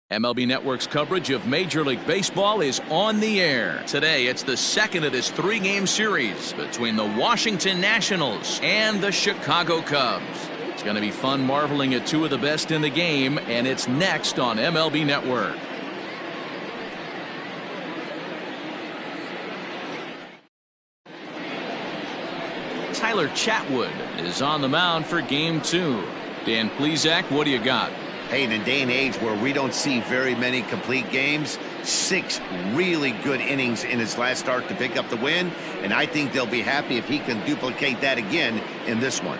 MLB Network's coverage of Major League Baseball is on the air. Today, it's the second of this three-game series between the Washington Nationals and the Chicago Cubs. It's going to be fun marveling at two of the best in the game, and it's next on MLB Network. Tyler Chatwood is on the mound for Game 2. Dan Plesac, what do you got? Hey, in a day and age where we don't see very many complete games, 6 really good innings in his last start to pick up the win, and I think they'll be happy if he can duplicate that again in this one.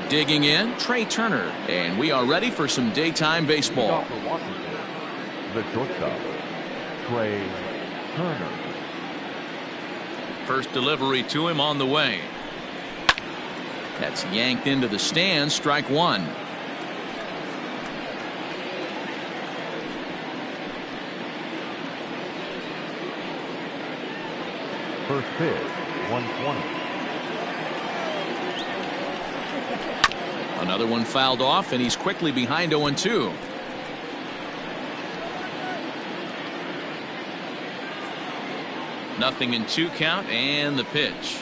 Digging in, Trey Turner, and we are ready for some daytime baseball. For Washington, the shortstop, Trey Turner. First delivery to him on the way. That's yanked into the stands, strike one. First pitch, 120. Another one fouled off, and he's quickly behind 0-2. Nothing in 2 count, and the pitch.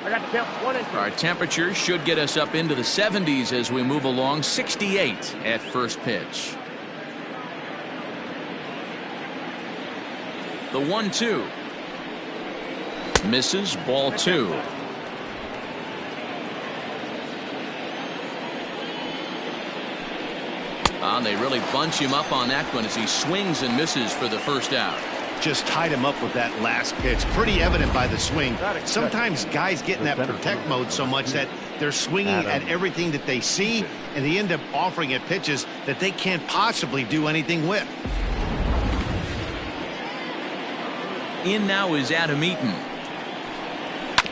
Our temperatures should get us up into the 70s as we move along. 68 at first pitch. The 1-2. Misses, ball 2. They really bunch him up on that one as he swings and misses for the first out. Just tied him up with that last pitch. Pretty evident by the swing. Sometimes guys get in that protect mode so much that they're swinging at everything that they see, and they end up offering it pitches that they can't possibly do anything with. In now is Adam Eaton.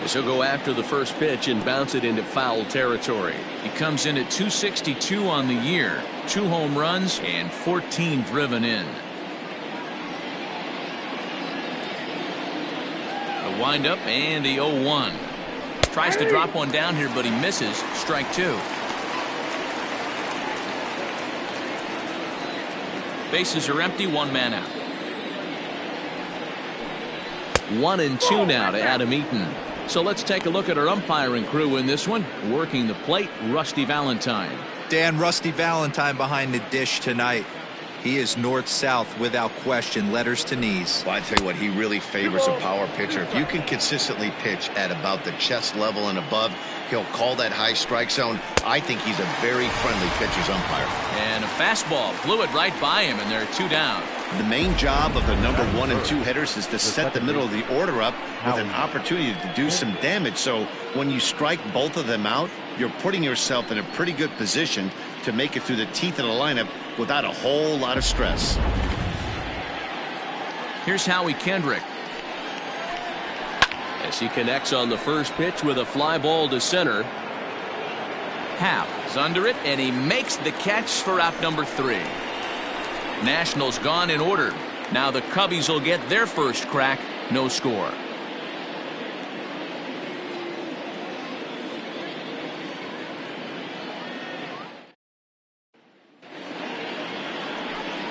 He'll go after the first pitch and bounce it into foul territory. He comes in at .262 on the year, 2 home runs and 14 driven in. The windup and the 0-1. Tries to drop one down here, but he misses. Strike 2. Bases are empty, 1 man out. 1-2 now to Adam Eaton. So let's take a look at our umpiring crew in this one. Working the plate, Rusty Valentine. Dan, Rusty Valentine behind the dish tonight. He is north-south without question, letters to knees. Well, I tell you what, he really favors a power pitcher. If you can consistently pitch at about the chest level and above, he'll call that high strike zone. I think he's a very friendly pitcher's umpire. And a fastball blew it right by him, and there are 2 down. The main job of the number 1 and 2 hitters is to set the middle of the order up with an opportunity to do some damage. So when you strike both of them out, you're putting yourself in a pretty good position to make it through the teeth of the lineup without a whole lot of stress. Here's Howie Kendrick. As he connects on the first pitch with a fly ball to center. Howe is under it, and he makes the catch for out number 3. Nationals gone in order. Now the Cubbies will get their first crack. No score.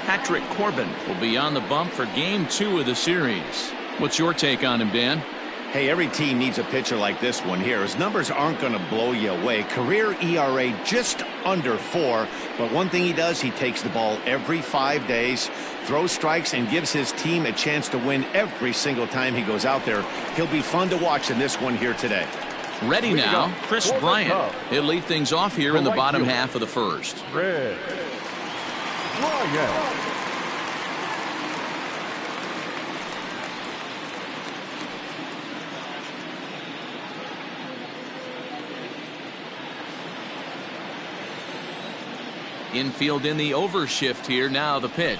Patrick Corbin will be on the bump for Game 2 of the series. What's your take on him, Dan? Hey, every team needs a pitcher like this one here. His numbers aren't going to blow you away. Career ERA just under 4. But one thing he does, he takes the ball every 5 days, throws strikes, and gives his team a chance to win every single time he goes out there. He'll be fun to watch in this one here today. Ready now, Chris Bryant. He'll lead things off here in the bottom half of the first. Bryant. Infield in the overshift here. Now the pitch.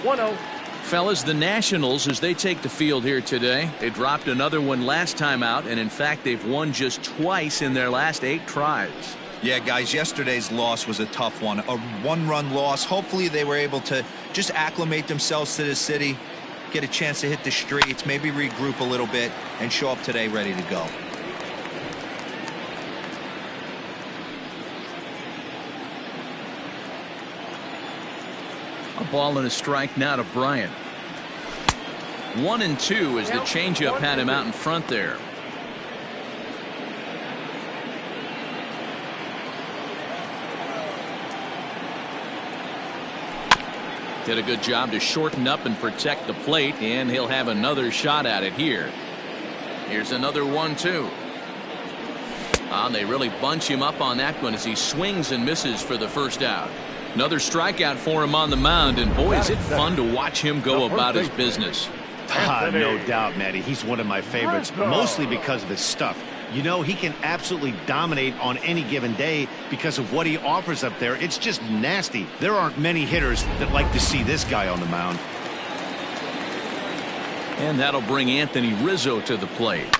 1-0. Fellas, the Nationals, as they take the field here today, they dropped another one last time out, and in fact they've won just twice in their last 8 tries. Yeah, guys, yesterday's loss was a tough one. A 1-run loss. Hopefully they were able to just acclimate themselves to the city, get a chance to hit the streets, maybe regroup a little bit, and show up today ready to go. A ball and a strike now to Bryant. 1-2 as the changeup had him out in front there. Did a good job to shorten up and protect the plate, and he'll have another shot at it here. Here's another 1-2. They really bunch him up on that one as he swings and misses for the first out. Another strikeout for him on the mound, and boy, is it fun to watch him go about his business. No doubt, Matty. He's one of my favorites, mostly because of his stuff. You know, he can absolutely dominate on any given day because of what he offers up there. It's just nasty. There aren't many hitters that like to see this guy on the mound. And that'll bring Anthony Rizzo to the plate.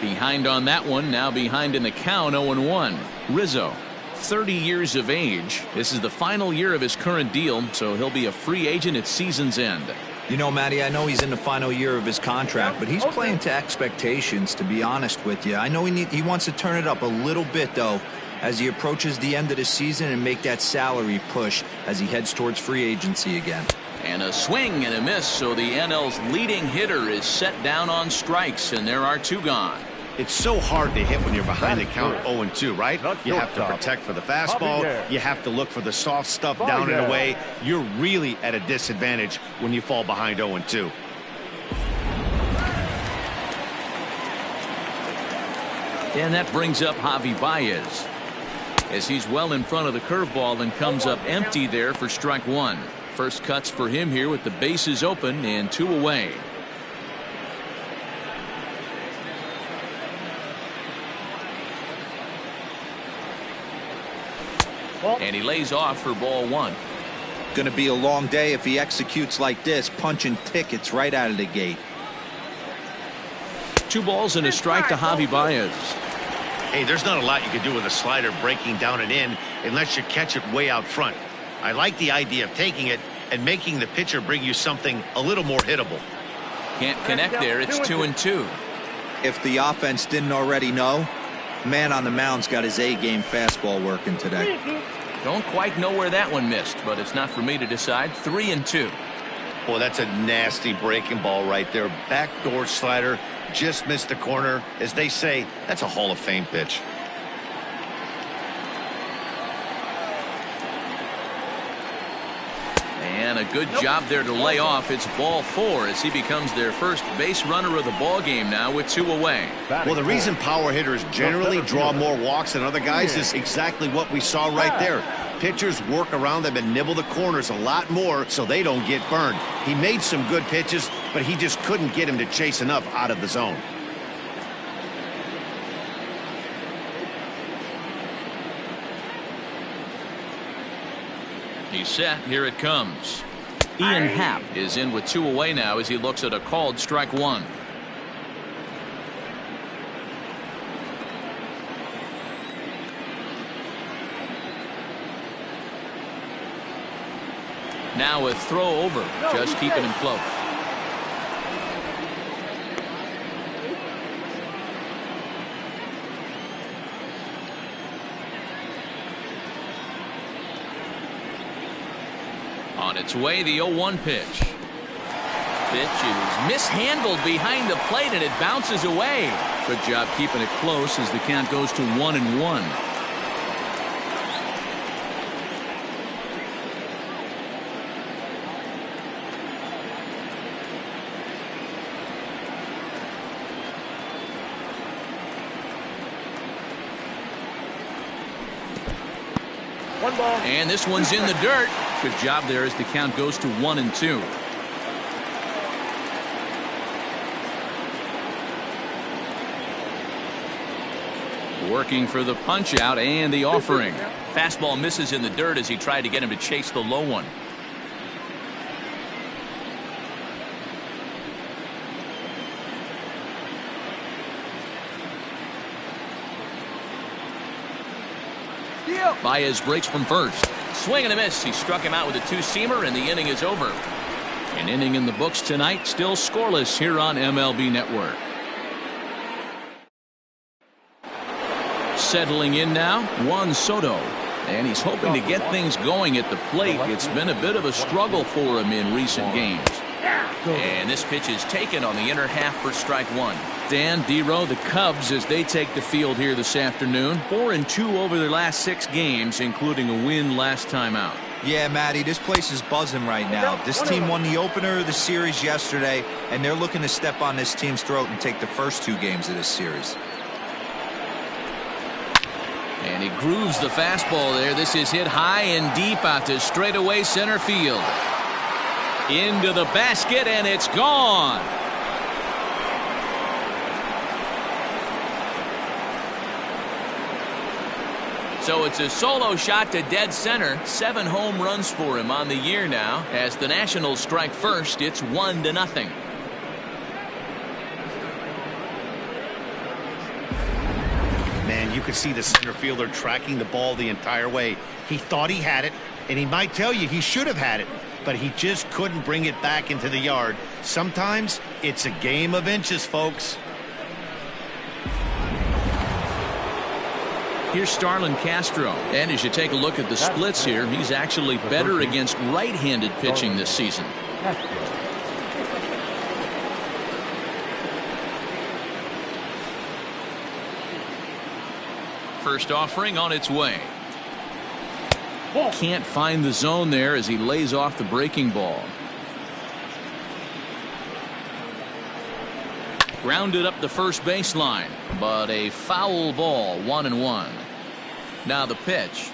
Behind on that one, now behind in the count, 0-1. Rizzo, 30 years of age. This is the final year of his current deal, so he'll be a free agent at season's end. You know, Matty, I know he's in the final year of his contract, but he's playing to expectations, to be honest with you. I know he wants to turn it up a little bit, though, as he approaches the end of the season and make that salary push as he heads towards free agency again. And a swing and a miss, so the NL's leading hitter is set down on strikes, and there are 2 gone. It's so hard to hit when you're behind the count 0-2, right? You have to protect for the fastball. You have to look for the soft stuff down and away. You're really at a disadvantage when you fall behind 0-2. And that brings up Javier Baez as he's well in front of the curveball and comes up empty there for strike 1. First cuts for him here with the bases open and 2 away. And he lays off for ball 1. Going to be a long day if he executes like this, punching tickets right out of the gate. 2 balls and a strike to Javier Baez. Hey, there's not a lot you can do with a slider breaking down and in unless you catch it way out front. I like the idea of taking it and making the pitcher bring you something a little more hittable. Can't connect there. It's 2-2. If the offense didn't already know, man on the mound's got his A-game fastball working today. Don't quite know where that one missed, but it's not for me to decide. 3-2. Boy, that's a nasty breaking ball right there. Backdoor slider, just missed the corner. As they say, that's a Hall of Fame pitch. And a good job there to lay off. It's ball 4 as he becomes their first base runner of the ball game now with 2 away. Well, the reason power hitters generally draw more walks than other guys is exactly what we saw right there. Pitchers work around them and nibble the corners a lot more so they don't get burned. He made some good pitches, but he just couldn't get him to chase enough out of the zone. He's set. Here it comes. Ian Happ is in with 2 away now as he looks at a called strike 1. Now a throw over, just keeping him close. On its way, the 0-1 pitch. Pitch is mishandled behind the plate, and it bounces away. Good job keeping it close as the count goes to 1-1. And this one's in the dirt. Good job there as the count goes to 1-2. Working for the punch out and the offering. Fastball misses in the dirt as he tried to get him to chase the low one. Baez breaks from first. Swing and a miss. He struck him out with a 2-seamer, and the inning is over. An inning in the books tonight, still scoreless here on MLB Network. Settling in now, Juan Soto, And he's hoping to get things going at the plate. It's been a bit of a struggle for him in recent games. And this pitch is taken on the inner half for strike one. Dan, D-Row, the Cubs, as they take the field here this afternoon, 4-2 over their last 6 games, including a win last time out. Yeah, Matty, this place is buzzing right now. This team won the opener of the series yesterday, and they're looking to step on this team's throat and take the first 2 games of this series. And he grooves the fastball there. This is hit high and deep out to straightaway center field. Into the basket, and it's gone. So it's a solo shot to dead center. 7 home runs for him on the year now. As the Nationals strike first, it's 1-0. Man, you could see the center fielder tracking the ball the entire way. He thought he had it, and he might tell you he should have had it, but he just couldn't bring it back into the yard. Sometimes it's a game of inches, folks. Here's Starlin Castro. And as you take a look at the splits here, he's actually better against right-handed pitching this season. First offering on its way. Can't find the zone there as he lays off the breaking ball. Grounded up the first baseline, but a foul ball, 1-1. Now the pitch.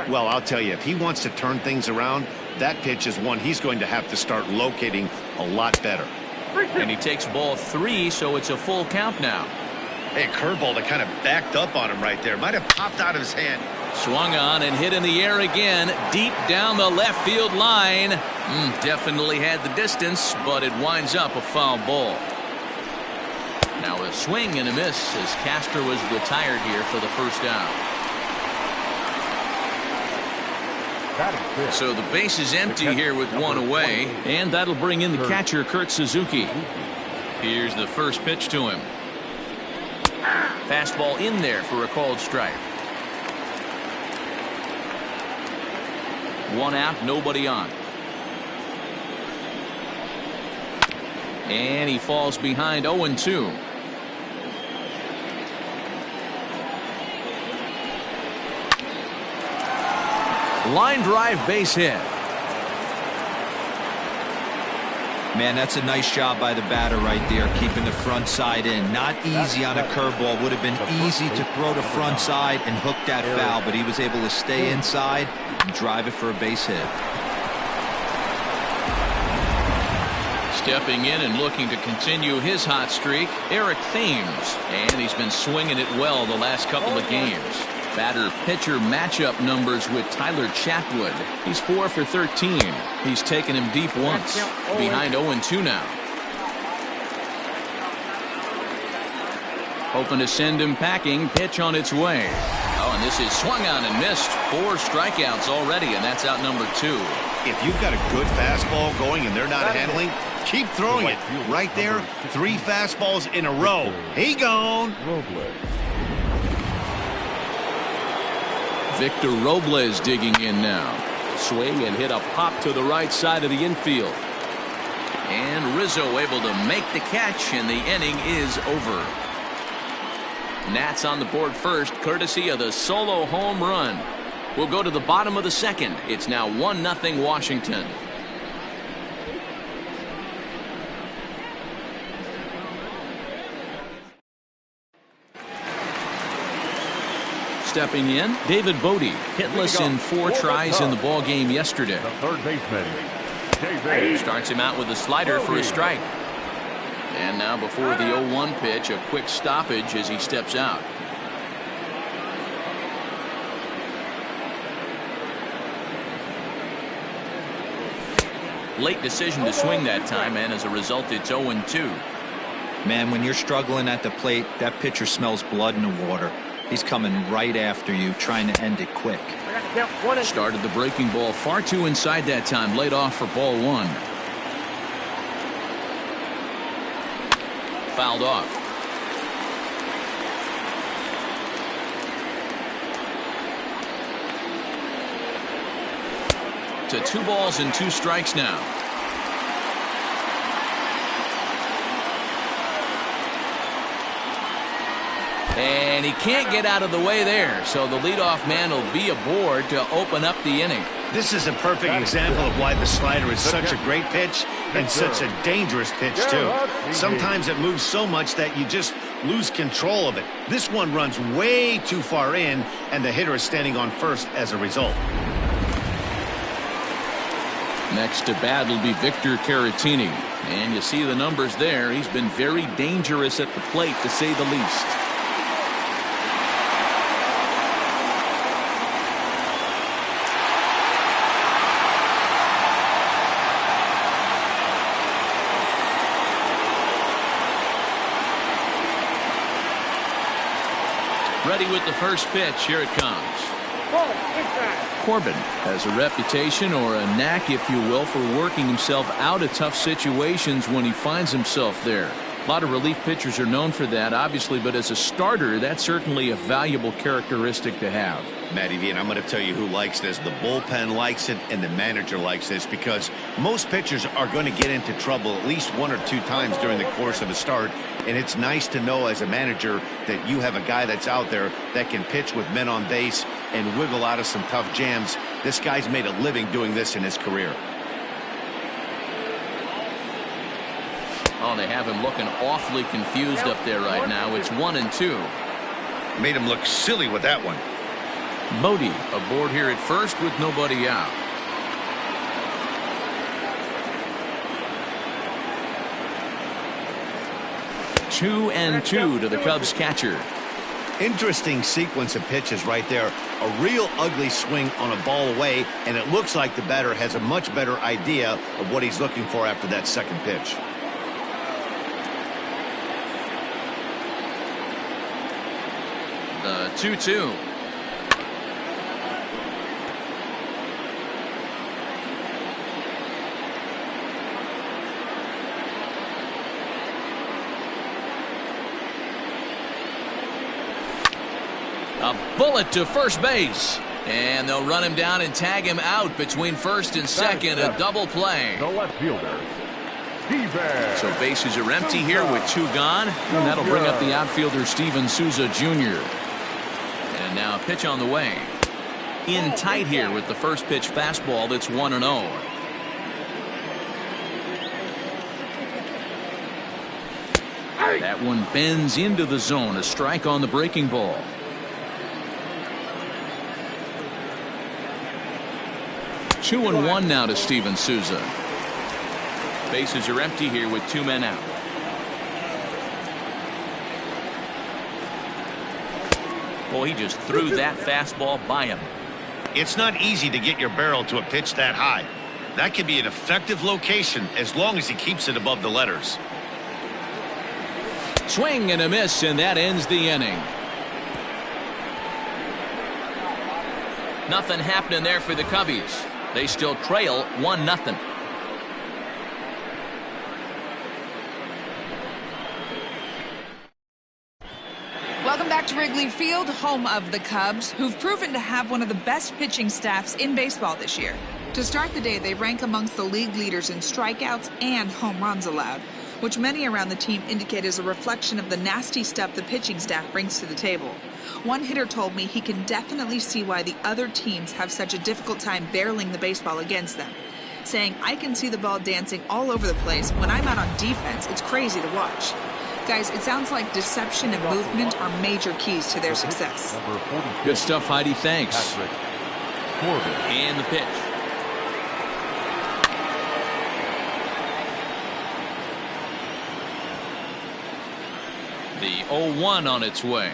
Well, I'll tell you, if he wants to turn things around, that pitch is one he's going to have to start locating a lot better. And he takes ball 3, so it's a full count now. Hey, a curveball that kind of backed up on him right there. Might have popped out of his hand. Swung on and hit in the air again, deep down the left field line. Definitely had the distance, but it winds up a foul ball. Now a swing and a miss as Castro was retired here for the first out. So the base is empty here with 1 away, and that'll bring in the catcher, Kurt Suzuki. Here's the first pitch to him. Fastball in there for a called strike. 1 out, nobody on. And he falls behind 0-2. Line drive base hit. Man, that's a nice job by the batter right there, keeping the front side in. Not easy on a curveball. Would have been easy to throw the front side and hook that foul, but he was able to stay inside and drive it for a base hit. Stepping in and looking to continue his hot streak, Eric Thames. And he's been swinging it well the last couple of games. Batter-pitcher matchup numbers with Tyler Chatwood. He's 4 for 13. He's taken him deep once. Behind 0-2 now. Hoping to send him packing. Pitch on its way. Oh, and this is swung on and missed. 4 strikeouts already, and that's out number 2. If you've got a good fastball going and they're not handling, keep throwing it. Right there, 3 fastballs in a row. He gone. Victor Robles digging in now. Swing and hit a pop to the right side of the infield. And Rizzo able to make the catch, and the inning is over. Nats on the board first, courtesy of the solo home run. We'll go to the bottom of the second. It's now 1-0 Washington. Stepping in, David Bodie, hitless in 4 tries in the ball game yesterday. The third baseman, David. Starts him out with a slider for a strike. And now before the 0-1 pitch, a quick stoppage as he steps out. Late decision to swing that time, and as a result, it's 0-2. Man, when you're struggling at the plate, that pitcher smells blood in the water. He's coming right after you, trying to end it quick. Started the breaking ball far too inside that time. Laid off for ball one. Fouled off. To 2 balls and 2 strikes now. And he can't get out of the way there, so the leadoff man will be aboard to open up the inning. This is a perfect example of why the slider is such a great pitch and such a dangerous pitch, too. Sometimes it moves so much that you just lose control of it. This one runs way too far in, and the hitter is standing on first as a result. Next to bat will be Victor Caratini. And you see the numbers there. He's been very dangerous at the plate, to say the least. Ready with the first pitch. Here it comes. Corbin has a reputation, or a knack, if you will, for working himself out of tough situations when he finds himself there. A lot of relief pitchers are known for that, obviously, but as a starter, that's certainly a valuable characteristic to have. Matty V, and I'm going to tell you who likes this. The bullpen likes it, and the manager likes this, because most pitchers are going to get into trouble at least 1 or 2 times during the course of a start, and it's nice to know as a manager that you have a guy that's out there that can pitch with men on base and wiggle out of some tough jams. This guy's made a living doing this in his career. Oh, they have him looking awfully confused up there right now. It's 1-2. Made him look silly with that one. Modi aboard here at first with nobody out. Two and two to the Cubs catcher. Interesting sequence of pitches right there. A real ugly swing on a ball away, and it looks like the batter has a much better idea of what he's looking for after that second pitch. The 2-2. A bullet to first base. And they'll run him down and tag him out between first and second. A double play. The left fielder, So bases are empty here with 2 gone. And that'll bring up the outfielder, Souza Jr. And now a pitch on the way. In tight here with the first pitch fastball that's 1-0. That one bends into the zone. A strike on the breaking ball. Two and one now to Souza. Bases are empty here with 2 men out. Boy, he just threw that fastball by him. It's not easy to get your barrel to a pitch that high. That can be an effective location as long as he keeps it above the letters. Swing and a miss, and that ends the inning. Nothing happening there for the Cubbies. They still trail 1-0. Welcome back to Wrigley Field, home of the Cubs, who've proven to have one of the best pitching staffs in baseball this year. To start the day, they rank amongst the league leaders in strikeouts and home runs allowed, which many around the team indicate is a reflection of the nasty stuff the pitching staff brings to the table. One hitter told me he can definitely see why the other teams have such a difficult time barreling the baseball against them, saying, "I can see the ball dancing all over the place. When I'm out on defense, it's crazy to watch." Guys, it sounds like deception and movement are major keys to their success. Good stuff, Heidi. Thanks. Corbin. And the pitch. The 0-1 on its way.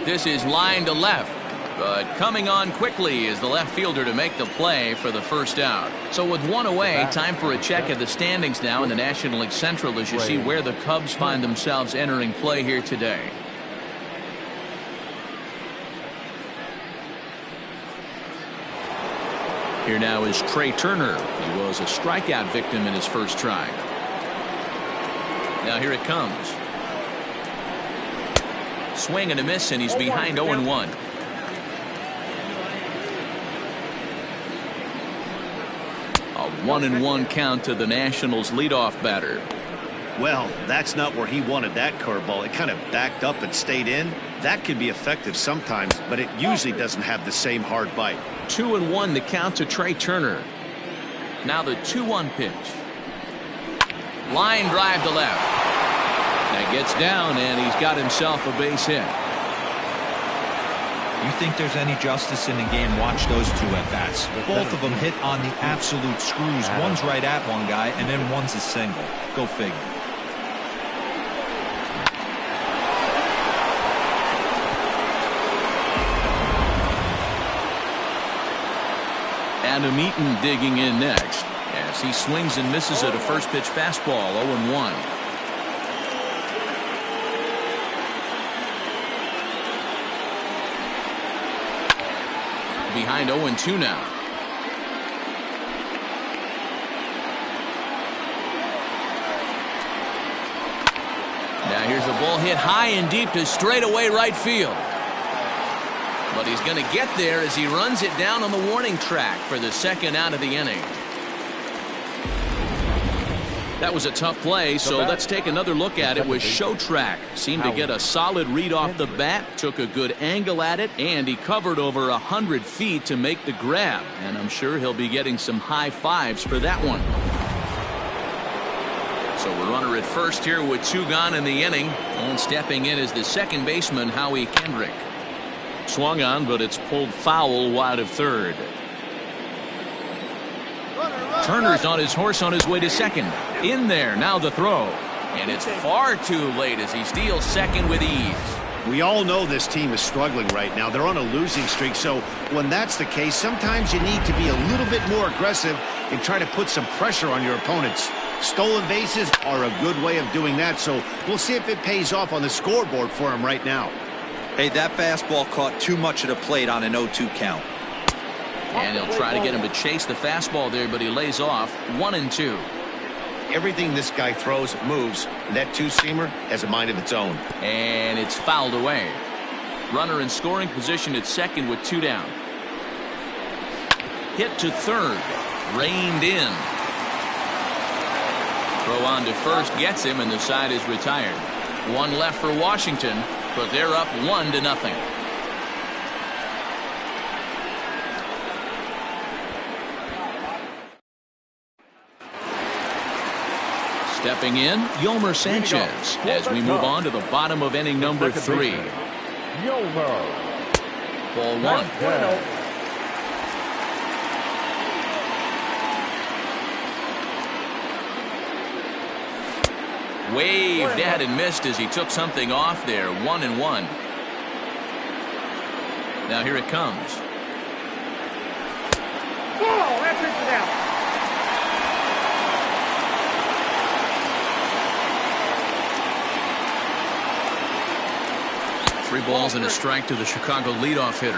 This is line to left, but coming on quickly is the left fielder to make the play for the first out. So with one away, time for a check of the standings now in the National League Central as you see where the Cubs find themselves entering play here today. Here now is Trey Turner. He was a strikeout victim in his first try. Now here it comes. Swing and a miss, and he's behind 0-1. A 1-1 count to the Nationals leadoff batter. Well, that's not where he wanted that curveball. It kind of backed up and stayed in. That can be effective sometimes, but it usually doesn't have the same hard bite. 2-1 the count to Trey Turner. Now the 2-1 pitch. Line drive to left. That gets down, and he's got himself a base hit. You think there's any justice in the game? Watch those two at-bats. Both of them hit on the absolute screws. One's right at one guy, and then one's a single. Go figure. Adam Eaton digging in next as he swings and misses at a first pitch fastball. 0-1. Behind 0-2 now. Now here's a ball hit high and deep to straightaway right field. But he's going to get there as he runs it down on the warning track for the second out of the inning. That was a tough play, so let's take another look at it with Show Track. Seemed to get a solid read off the bat, took a good angle at it, and he covered over 100 feet to make the grab. And I'm sure he'll be getting some high fives for that one. So a runner at first here with 2 gone in the inning. And stepping in is the second baseman, Howie Kendrick. Swung on, but it's pulled foul wide of third. Turner's on his horse on his way to second. In there, now the throw. And it's far too late as he steals second with ease. We all know this team is struggling right now. They're on a losing streak, so when that's the case, sometimes you need to be a little bit more aggressive and try to put some pressure on your opponents. Stolen bases are a good way of doing that, so we'll see if it pays off on the scoreboard for him right now. Hey, that fastball caught too much of the plate on an 0-2 count. And he'll try to get him to chase the fastball there, but he lays off. 1-2. Everything this guy throws moves, and that two-seamer has a mind of its own. And it's fouled away. Runner in scoring position at second with 2 down. Hit to third. Reined in. Throw on to first gets him, and the side is retired. 1 left for Washington, but they're up 1-0. Stepping in, Yolmer Sanchez as we move on to the bottom of inning number 3. Ball 1. Waved at and missed as he took something off there. 1-1. Now here it comes. That's it down. 3 balls and a strike to the Chicago leadoff hitter.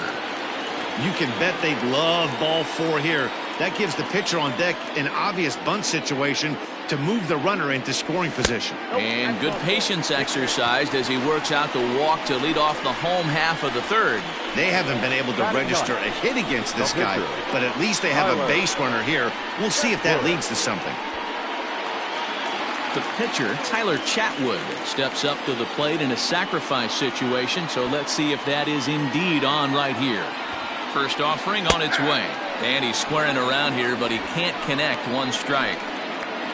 You can bet they'd love ball 4 here. That gives the pitcher on deck an obvious bunt situation to move the runner into scoring position. And good patience exercised as he works out the walk to lead off the home half of the third. They haven't been able to register a hit against this guy, but at least they have a base runner here. We'll see if that leads to something. The pitcher, Tyler Chatwood, steps up to the plate in a sacrifice situation, so let's see if that is indeed on right here. First offering on its way. And he's squaring around here, but he can't connect. 1 strike.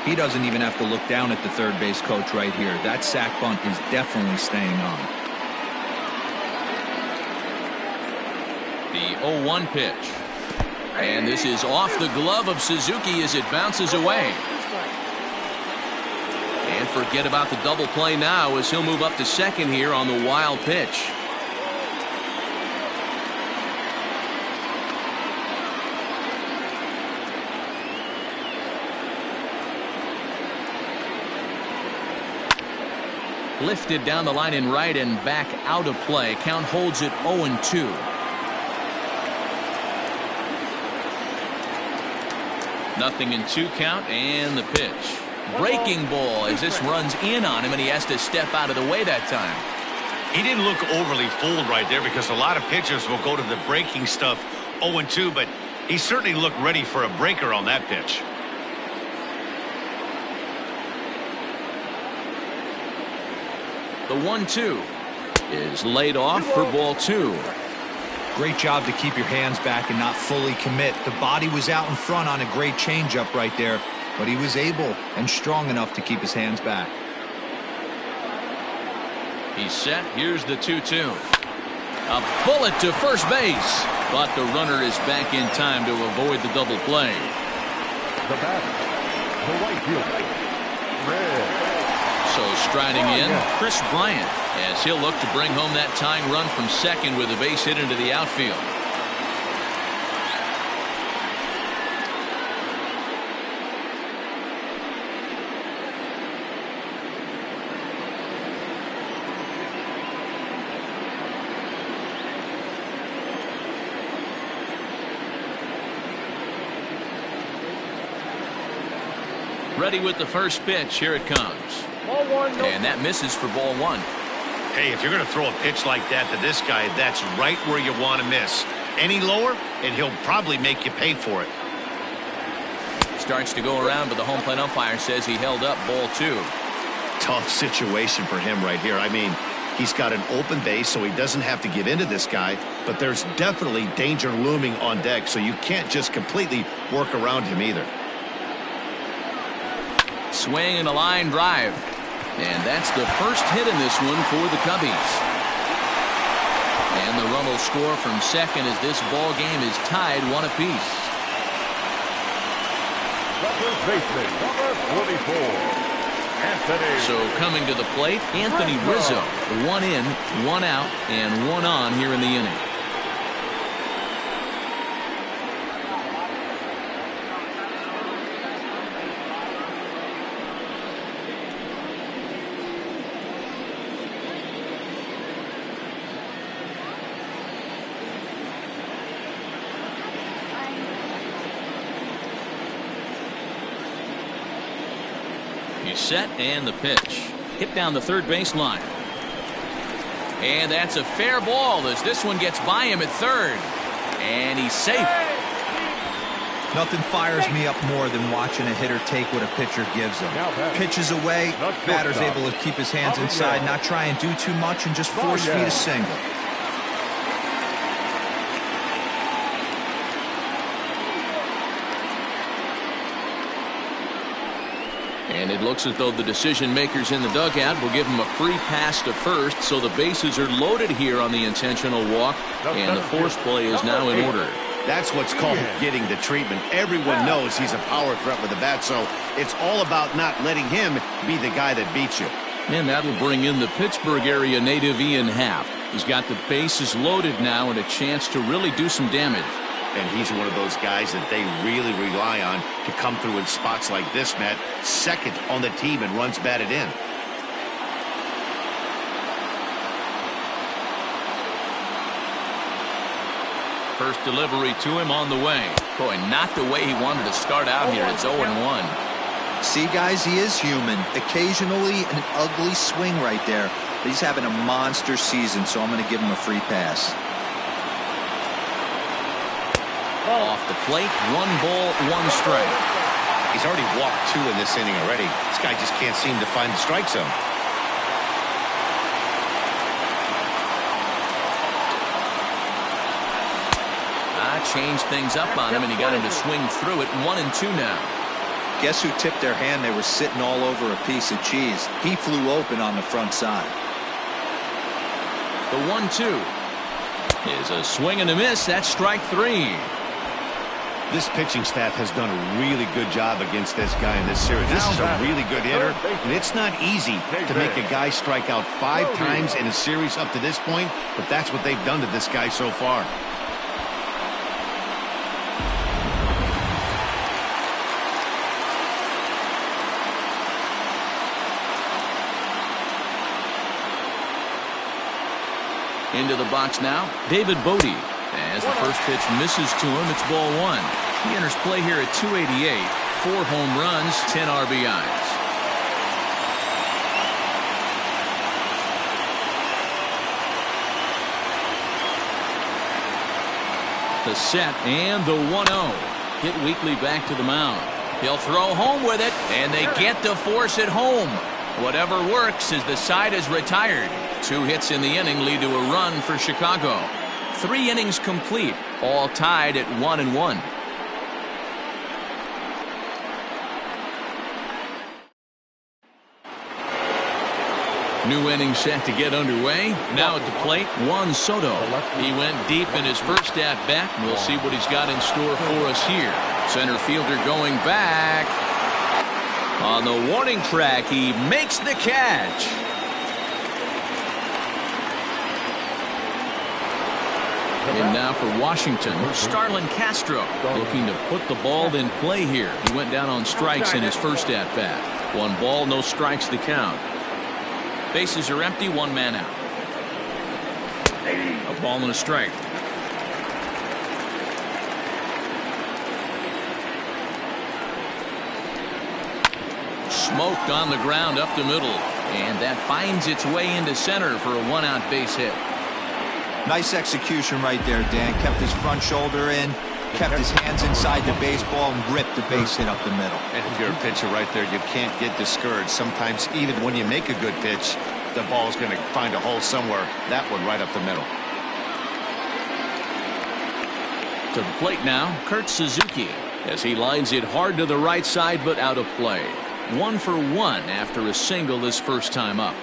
He doesn't even have to look down at the third base coach right here. That sac bunt is definitely staying on. The 0-1 pitch. And this is off the glove of Suzuki as it bounces away. And forget about the double play now as he'll move up to second here on the wild pitch. Lifted down the line in right and back out of play. Count holds it 0-2. Nothing in 2 count, and the pitch. Breaking ball as this runs in on him, and he has to step out of the way that time. He didn't look overly fooled right there because a lot of pitchers will go to the breaking stuff 0-2, but he certainly looked ready for a breaker on that pitch. The 1-2 is laid off for ball 2. Great job to keep your hands back and not fully commit. The body was out in front on a great changeup right there, but he was able and strong enough to keep his hands back. He's set. Here's the 2-2. A bullet to first base, but the runner is back in time to avoid the double play. The batter, the right fielder, Red. So striding in, Chris Bryant, as he'll look to bring home that tying run from second with a base hit into the outfield. Ready with the first pitch. Here it comes. And that misses for ball 1. Hey, if you're going to throw a pitch like that to this guy, that's right where you want to miss. Any lower, and he'll probably make you pay for it. Starts to go around, but the home plate umpire says he held up ball 2. Tough situation for him right here. I mean, he's got an open base, so he doesn't have to get into this guy, but there's definitely danger looming on deck, so you can't just completely work around him either. Swing and a line drive. And that's the first hit in this one for the Cubbies. And the run will score from second as this ball game is tied 1 apiece. First baseman, number 44, Anthony. So coming to the plate, Anthony Rizzo. 1 in, 1 out, and 1 on here in the inning. Set and the pitch. Hit down the third baseline. And that's a fair ball as this one gets by him at third. And he's safe. Nothing fires me up more than watching a hitter take what a pitcher gives him. Pitches away, batter's able to keep his hands inside, not try and do too much, and just force feed a single. And it looks as though the decision makers in the dugout will give him a free pass to first, so the bases are loaded here on the intentional walk, and the force play is now in order. That's what's called getting the treatment. Everyone knows he's a power threat with the bat, so it's all about not letting him be the guy that beats you. And that'll bring in the Pittsburgh area native Ian Happ. He's got the bases loaded now and a chance to really do some damage. And he's one of those guys that they really rely on to come through in spots like this, Matt. Second on the team and runs batted in. First delivery to him on the way. Boy, not the way he wanted to start out here. It's 0-1. See, guys, he is human. Occasionally an ugly swing right there. But he's having a monster season, so I'm going to give him a free pass. Off the plate, 1 ball, 1 strike. He's already walked 2 in this inning already. This guy just can't seem to find the strike zone. Changed things up on him, and he got him to swing through it. 1-2 now. Guess who tipped their hand? They were sitting all over a piece of cheese. He flew open on the front side. The 1-2 is a swing and a miss. That's strike 3. This pitching staff has done a really good job against this guy in this series. This is a really good hitter, and it's not easy to make a guy strike out 5 times in a series up to this point, but that's what they've done to this guy so far. Into the box now, David Bodie. As the first pitch misses to him, it's ball one. He enters play here at 288. 4 home runs, 10 RBIs. The set and the 1-0. Hit weakly back to the mound. He'll throw home with it, and they get to force it home. Whatever works as the side is retired. 2 hits in the inning lead to a run for Chicago. 3 innings complete, all tied at 1-1. New inning set to get underway. Now at the plate, Juan Soto. He went deep in his first at-bat. We'll see what he's got in store for us here. Center fielder going back. On the warning track, he makes the catch. And now for Washington, Starlin Castro looking to put the ball in play here. He went down on strikes in his first at-bat. 1 ball, no strikes the count. Bases are empty, 1 man out. A ball and a strike. Smoked on the ground up the middle. And that finds its way into center for a 1-out base hit. Nice execution right there, Dan. Kept his front shoulder in, kept his hands inside the baseball, and ripped the base hit up the middle. And if you're a pitcher right there, you can't get discouraged. Sometimes even when you make a good pitch, the ball's going to find a hole somewhere. That one right up the middle. To the plate now, Kurt Suzuki, as he lines it hard to the right side but out of play. 1 for 1 after a single this first time up.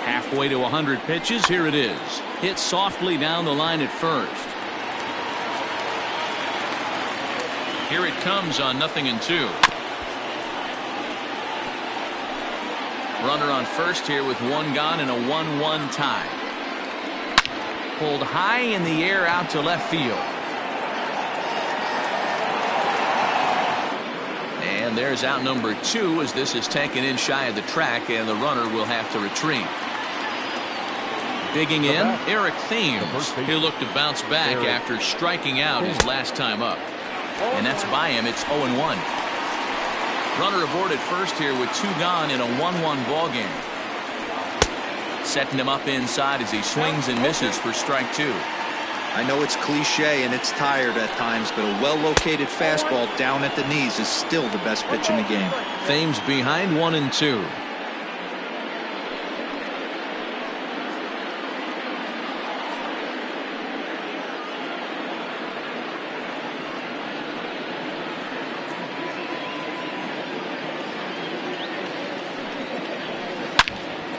Halfway to 100 pitches, here it is. Hit softly down the line at first. Here it comes on 0-2. Runner on first here with 1 gone and a 1-1 tie. Pulled high in the air out to left field. And there's out number 2 as this is taken in shy of the track, and the runner will have to retreat. Digging in, Eric Thames. He'll look to bounce back after striking out his last time up. And that's by him. It's 0-1. Runner aboard at first here with 2 gone in a 1-1 ball game. Setting him up inside as he swings and misses for strike 2. I know it's cliche and it's tired at times, but a well-located fastball down at the knees is still the best pitch in the game. Thames behind 1-2.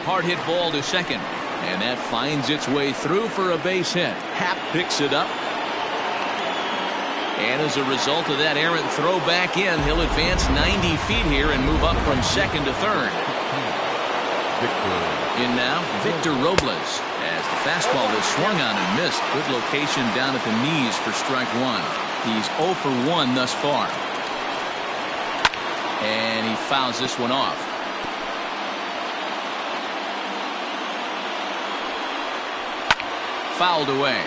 Hard hit ball to second, and that finds its way through for a base hit. Happ picks it up, and as a result of that errant throw back in, he'll advance 90 feet here and move up from second to third. In now, Victor Robles, as the fastball was swung on and missed. Good location down at the knees for strike 1. He's 0 for 1 thus far, and he fouls this one off. Fouled away.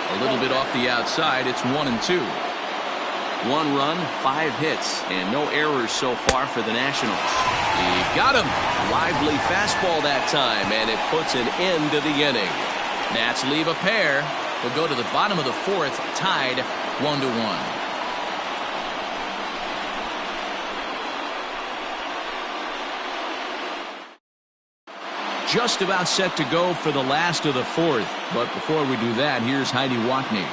A little bit off the outside. It's 1-2. 1 run, 5 hits, and no errors so far for the Nationals. He got him. Lively fastball that time, and it puts an end to the inning. Nats leave a pair. We'll go to the bottom of the 4th, tied 1-1. Just about set to go for the last of the 4th. But before we do that, here's Heidi Watney.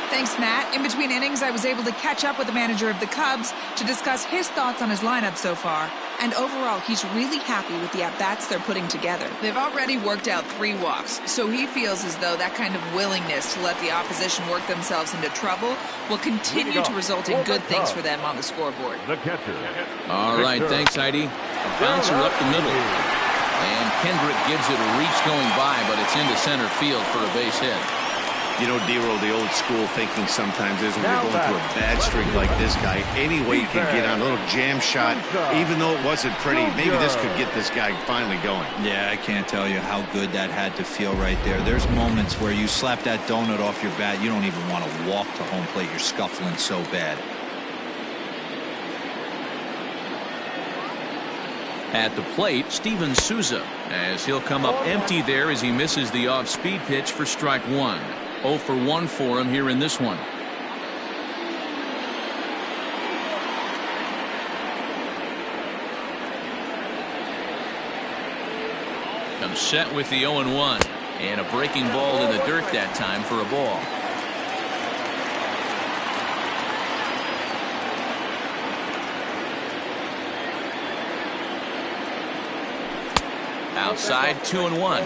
Thanks, Matt. In between innings, I was able to catch up with the manager of the Cubs to discuss his thoughts on his lineup so far. And overall, he's really happy with the at-bats they're putting together. They've already worked out 3 walks, so he feels as though that kind of willingness to let the opposition work themselves into trouble will continue to result in good things for them on the scoreboard. The catcher. All right, thanks, Heidi. A bouncer up the middle. And Kendrick gives it a reach going by, but it's into center field for a base hit. You know, Dero, the old school thinking sometimes is when you're going through a bad streak like this guy, any way you can get on a little jam shot, even though it wasn't pretty, maybe this could get this guy finally going. Yeah, I can't tell you how good that had to feel right there. There's moments where you slap that donut off your bat, you don't even want to walk to home plate. You're scuffling so bad. At the plate, Steven Souza, as he'll come up empty there as he misses the off-speed pitch for strike one. 0 for 1 for him here in this one. Comes set with the 0-1. And a breaking ball in the dirt that time for a ball. Outside, 2-1.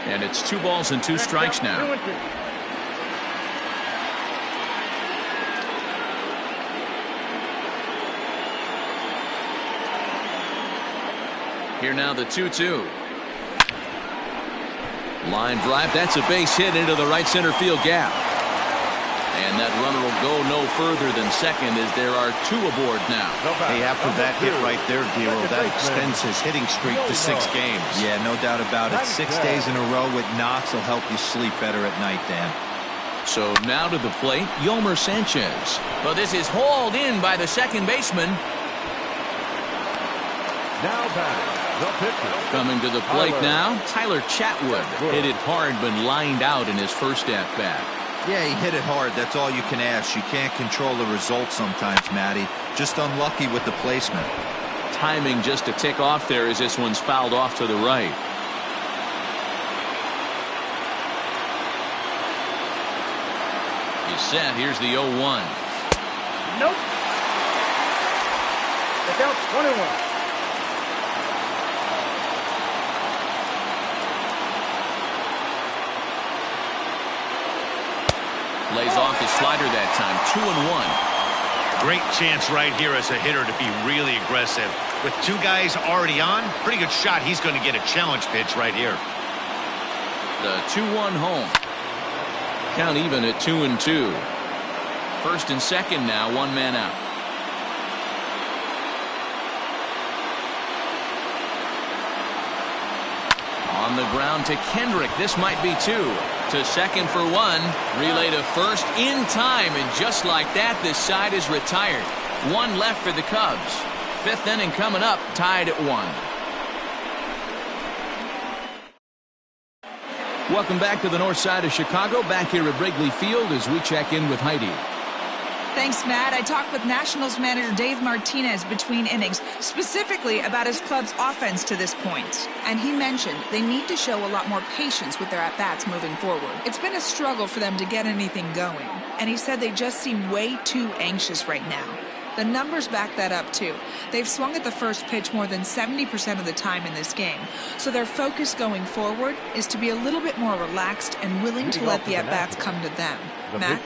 And it's 2 balls and 2 strikes now. Here now the 2-2. Line drive. That's a base hit into the right center field gap. And that runner will go no further than second as there are 2 aboard now. Hey, after that hit right there, Dero, that extends his hitting streak to 6 games. Yeah, no doubt about it. 6 days in a row with knocks will help you sleep better at night, Dan. So now to the plate, Yolmer Sanchez. Well, this is hauled in by the second baseman. Now batting, the pitcher. Coming to the plate now, Tyler Chatwood. Hit it hard, but lined out in his first at-bat. Yeah, he hit it hard. That's all you can ask. You can't control the result sometimes, Matty. Just unlucky with the placement. Timing just to tick off there as this one's fouled off to the right. He's set. Here's the 0-1. Nope. It's out 21. Lays off his slider that time. 2-1. Great chance right here as a hitter to be really aggressive. With 2 guys already on, pretty good shot. He's going to get a challenge pitch right here. The 2-1 home. Count even at 2-2. First and second now, 1 man out. On the ground to Kendrick. This might be 2. To second for 1. Relay to first in time. And just like that, this side is retired. 1 left for the Cubs. 5th inning coming up, tied at 1. Welcome back to the north side of Chicago. Back here at Wrigley Field as we check in with Heidi. Thanks, Matt. I talked with Nationals manager Dave Martinez between innings, specifically about his club's offense to this point. And he mentioned they need to show a lot more patience with their at-bats moving forward. It's been a struggle for them to get anything going. And he said they just seem way too anxious right now. The numbers back that up, too. They've swung at the first pitch more than 70% of the time in this game. So their focus going forward is to be a little bit more relaxed and willing to let the at-bats come to them. Matt?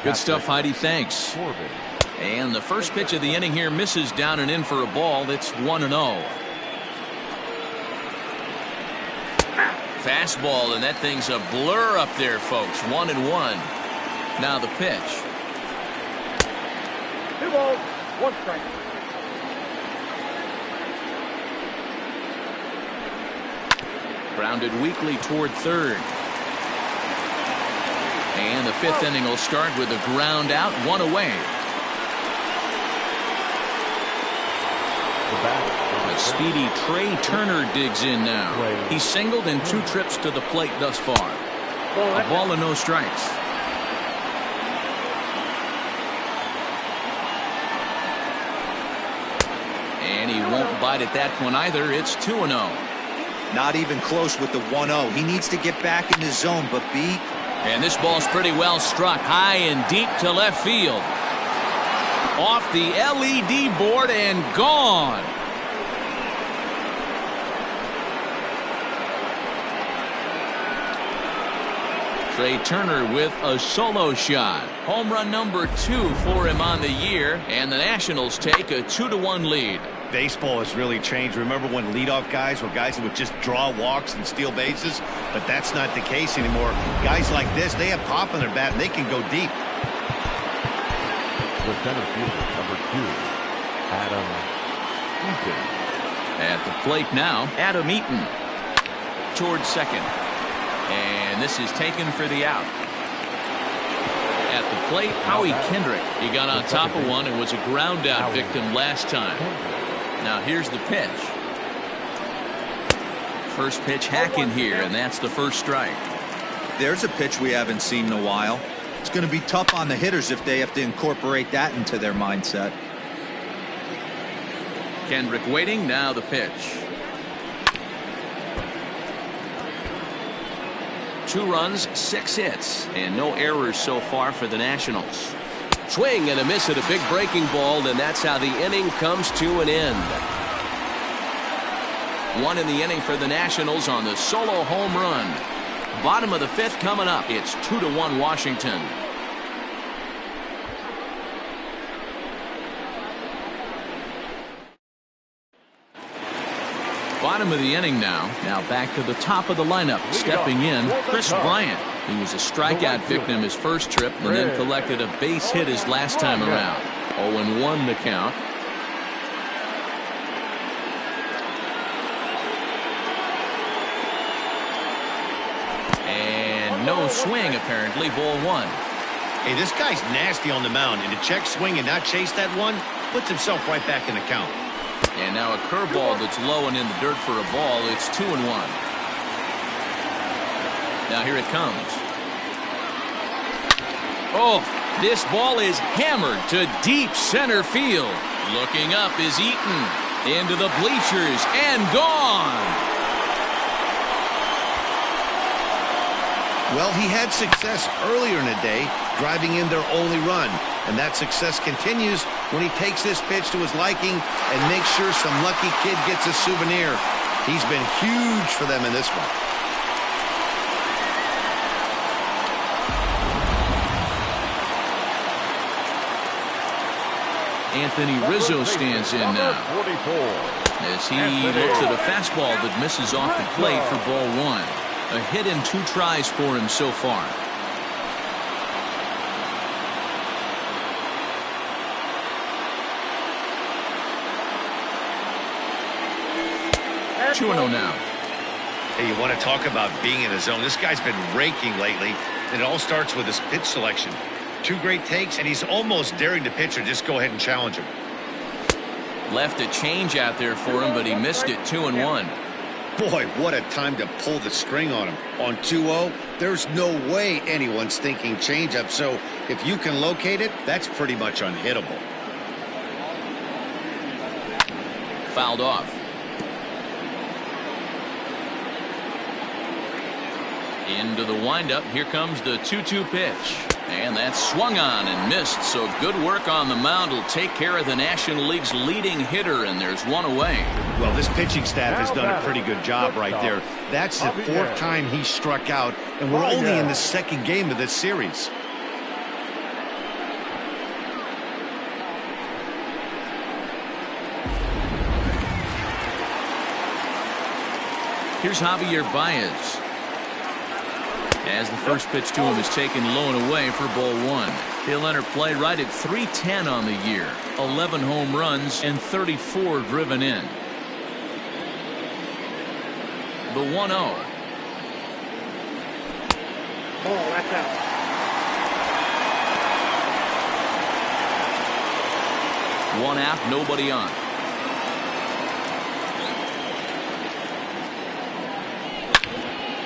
Good stuff, Heidi. Thanks. And the first pitch of the inning here misses down and in for a ball. It's 1-0. Fastball, and that thing's a blur up there, folks. 1-1. Now the pitch. 2 balls, 1 strike. Grounded weakly toward third. And the 5th inning will start with a ground out, 1 away. A speedy Trey Turner digs in now. He's singled in 2 trips to the plate thus far. A ball and no strikes. And he won't bite at that one either. It's 2-0. Not even close with the 1-0. He needs to get back in the zone, but And this ball's pretty well struck high and deep to left field. Off the LED board and gone. Trey Turner with a solo shot. Home run number 2 for him on the year, and the Nationals take a 2-1 lead. Baseball has really changed. Remember when leadoff guys were guys who would just draw walks and steal bases? But that's not the case anymore. Guys like this, they have pop in their bat and they can go deep. The center fielder, number 2, Adam Eaton. At the plate now, Adam Eaton towards second. And this is taken for the out. At the plate, Howie Kendrick. He got on top of one and was a ground out victim last time. Now here's the pitch. First pitch hack in here, and that's the first strike. There's a pitch we haven't seen in a while. It's going to be tough on the hitters if they have to incorporate that into their mindset. Kendrick waiting, now the pitch. 2 runs, 6 hits, and no errors so far for the Nationals. Swing and a miss at a big breaking ball, and that's how the inning comes to an end. 1 in the inning for the Nationals on the solo home run. Bottom of the 5th coming up. It's 2-1 Washington. Bottom of the inning now. Now back to the top of the lineup. Stepping in, Chris Bryant. He was a strikeout victim his first trip and then collected a base hit his last time around. 0-1 the count. And no swing apparently. Ball 1. Hey, this guy's nasty on the mound, and to check swing and not chase that one puts himself right back in the count. And now a curveball that's low and in the dirt for a ball. It's 2-1. Now here it comes. Oh, this ball is hammered to deep center field. Looking up is Eaton. Into the bleachers and gone. Well, he had success earlier in the day, driving in their only run. And that success continues when he takes this pitch to his liking and makes sure some lucky kid gets a souvenir. He's been huge for them in this one. Anthony Rizzo stands in now as he looks at a fastball that misses off the plate for ball 1. A hit in 2 tries for him so far. Two 2-0 now. Hey, you want to talk about being in a zone? This guy's been raking lately, and it all starts with his pitch selection. 2 great takes, and he's almost daring the pitcher just go ahead and challenge him. Left a change out there for him, but he missed it. 2-1. Boy, what a time to pull the string on him. On 2-0, there's no way anyone's thinking changeup, so if you can locate it, that's pretty much unhittable. Fouled off. Into the windup. Here comes the 2-2 pitch. And that's swung on and missed. So good work on the mound will take care of the National League's leading hitter, and there's 1 away. Well, this pitching staff has done a pretty good job right there. That's the 4th time he struck out, and we're only in the 2nd game of this series. Here's Javier Baez. As the first pitch to him is taken low and away for ball 1. He'll enter play right at .310 on the year. 11 home runs and 34 driven in. The 1-0. Ball, that's out. One out, nobody on.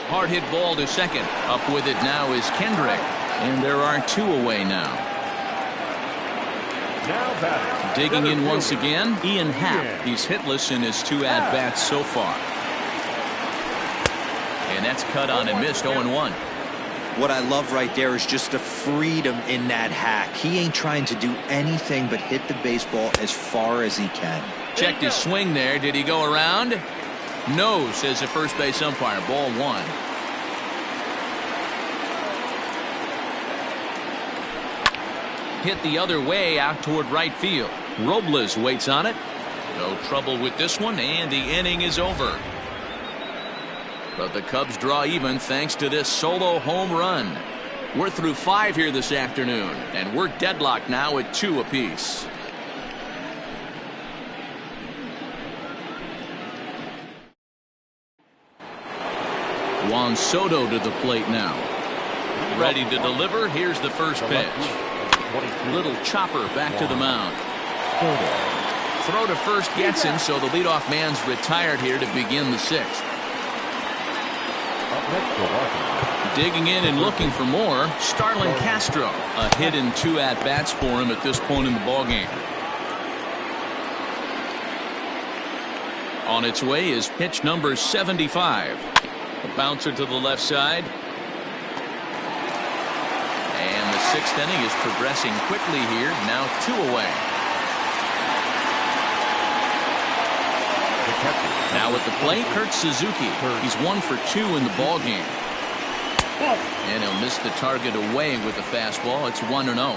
Hard hit ball to second. Up with it now is Kendrick. And there are 2 away now. Digging in once again, Ian Happ. He's hitless in his 2 at-bats so far. And that's cut on and missed. 0-1. What I love right there is just the freedom in that hack. He ain't trying to do anything but hit the baseball as far as he can. Checked his swing there. Did he go around? No, says the first base umpire. Ball 1. hit the other way out toward right field. Robles waits on it. No trouble with this one, and the inning is over. But the Cubs draw even thanks to this solo home run. We're through 5 here this afternoon, and we're deadlocked now at 2 apiece. Juan Soto to the plate now. Ready to deliver. Here's the first pitch. Little chopper back to the mound. Throw to first gets him, so the leadoff man's retired here to begin the 6th. Digging in and looking for more, Starlin Castro. A hit and 2 at-bats for him at this point in the ballgame. On its way is pitch number 75. A bouncer to the left side. And the 6th inning is progressing quickly here. Now 2 away. Now at the plate, Kurt Suzuki. He's 1 for 2 in the ballgame. And he'll miss the target away with the fastball. It's 1-0.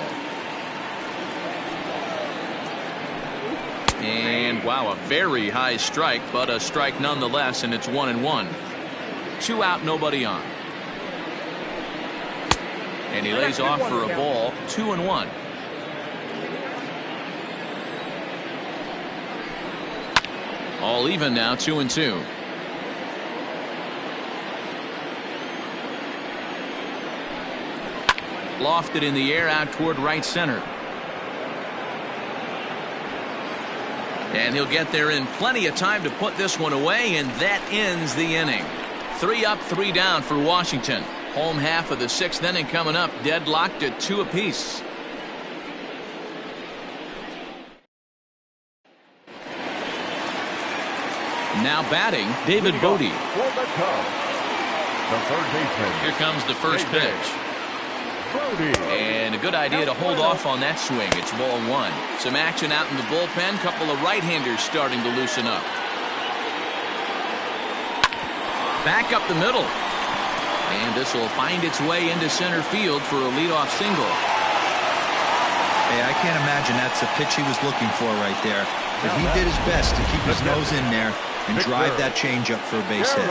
And wow, a very high strike, but a strike nonetheless, and it's 1-1. 2 out, nobody on. And he lays off for a ball. 2-1. All even now, 2-2. Lofted in the air out toward right center. And he'll get there in plenty of time to put this one away, and that ends the inning. 3 up, 3 down for Washington. Home half of the 6th inning coming up, deadlocked at 2 apiece. Now batting, David Bodie. Here comes the first pitch. And a good idea to hold off on that swing. It's ball 1. Some action out in the bullpen. Couple of right-handers starting to loosen up. Back up the middle. And this will find its way into center field for a leadoff single. Hey, I can't imagine that's the pitch he was looking for right there. But he did his best to keep his nose in there and drive that changeup for a base hit.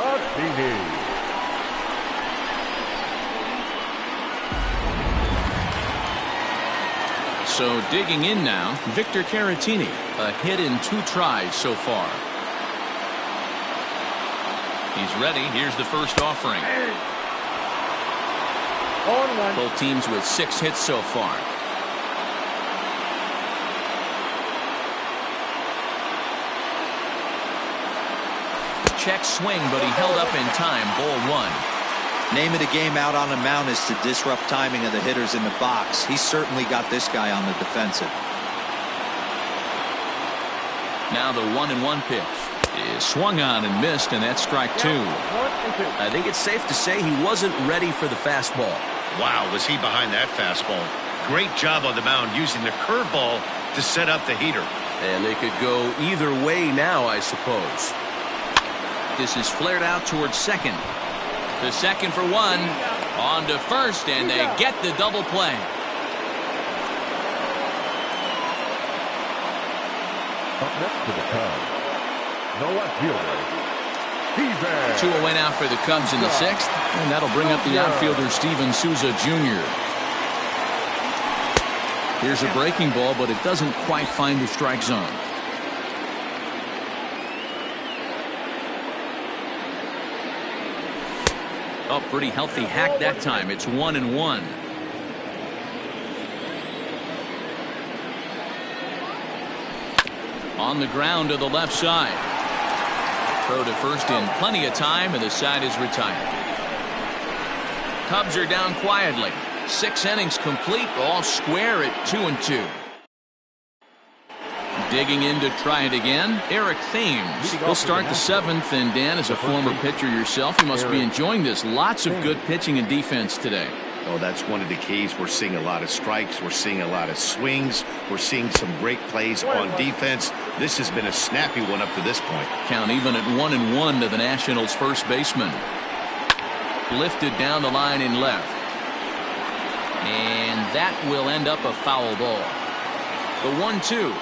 So digging in now, Victor Caratini. A hit in 2 tries so far. He's ready. Here's the first offering. Both teams with 6 hits so far. Check swing, but he held up in time. Ball 1. Name of the game out on the mound is to disrupt timing of the hitters in the box. He certainly got this guy on the defensive. Now the 1-1 pitch is swung on and missed, and that's strike 2. I think it's safe to say he wasn't ready for the fastball. Wow, was he behind that fastball. Great job on the mound using the curveball to set up the heater. And they could go either way now, I suppose. This is flared out towards second. To second for 1. On to first, and they get the double play. Up next to the Cubs, no left fielder. He's there. 2 away now for the Cubs in the 6th, and that'll bring up the outfielder Souza Jr. Here's a breaking ball, but it doesn't quite find the strike zone. Oh, pretty healthy hack that time. It's 1-1. On the ground to the left side. Throw to first in plenty of time, and the side is retired. Cubs are down quietly. 6 innings complete, all square at 2-2. Digging in to try it again, Eric Thames. He'll start the 7th, and Dan, as a former pitcher yourself, you must be enjoying this. Lots of good pitching and defense today. Oh, that's one of the keys. We're seeing a lot of strikes. We're seeing a lot of swings. We're seeing some great plays on defense. This has been a snappy one up to this point. Count even at 1-1 to the Nationals' first baseman. Lifted down the line in left. And that will end up a foul ball. The 1-2.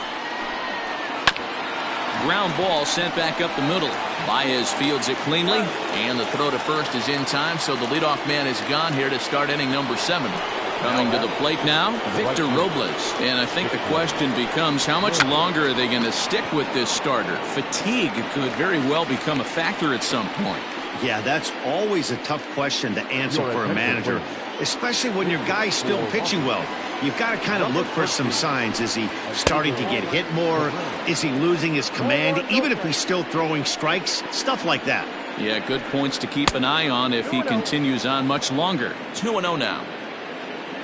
Ground ball sent back up the middle. Baez fields it cleanly, and the throw to first is in time, so the leadoff man is gone here to start inning number 7. Coming to the plate now, Victor Robles. And I think the question becomes, how much longer are they going to stick with this starter? Fatigue could very well become a factor at some point. Yeah, that's always a tough question to answer for a manager, especially when your guy's still pitching well. You've got to kind of look for some signs. Is he starting to get hit more? Is he losing his command, even if he's still throwing strikes? Stuff like that. Yeah, good points to keep an eye on if he continues on much longer. 2-0 now.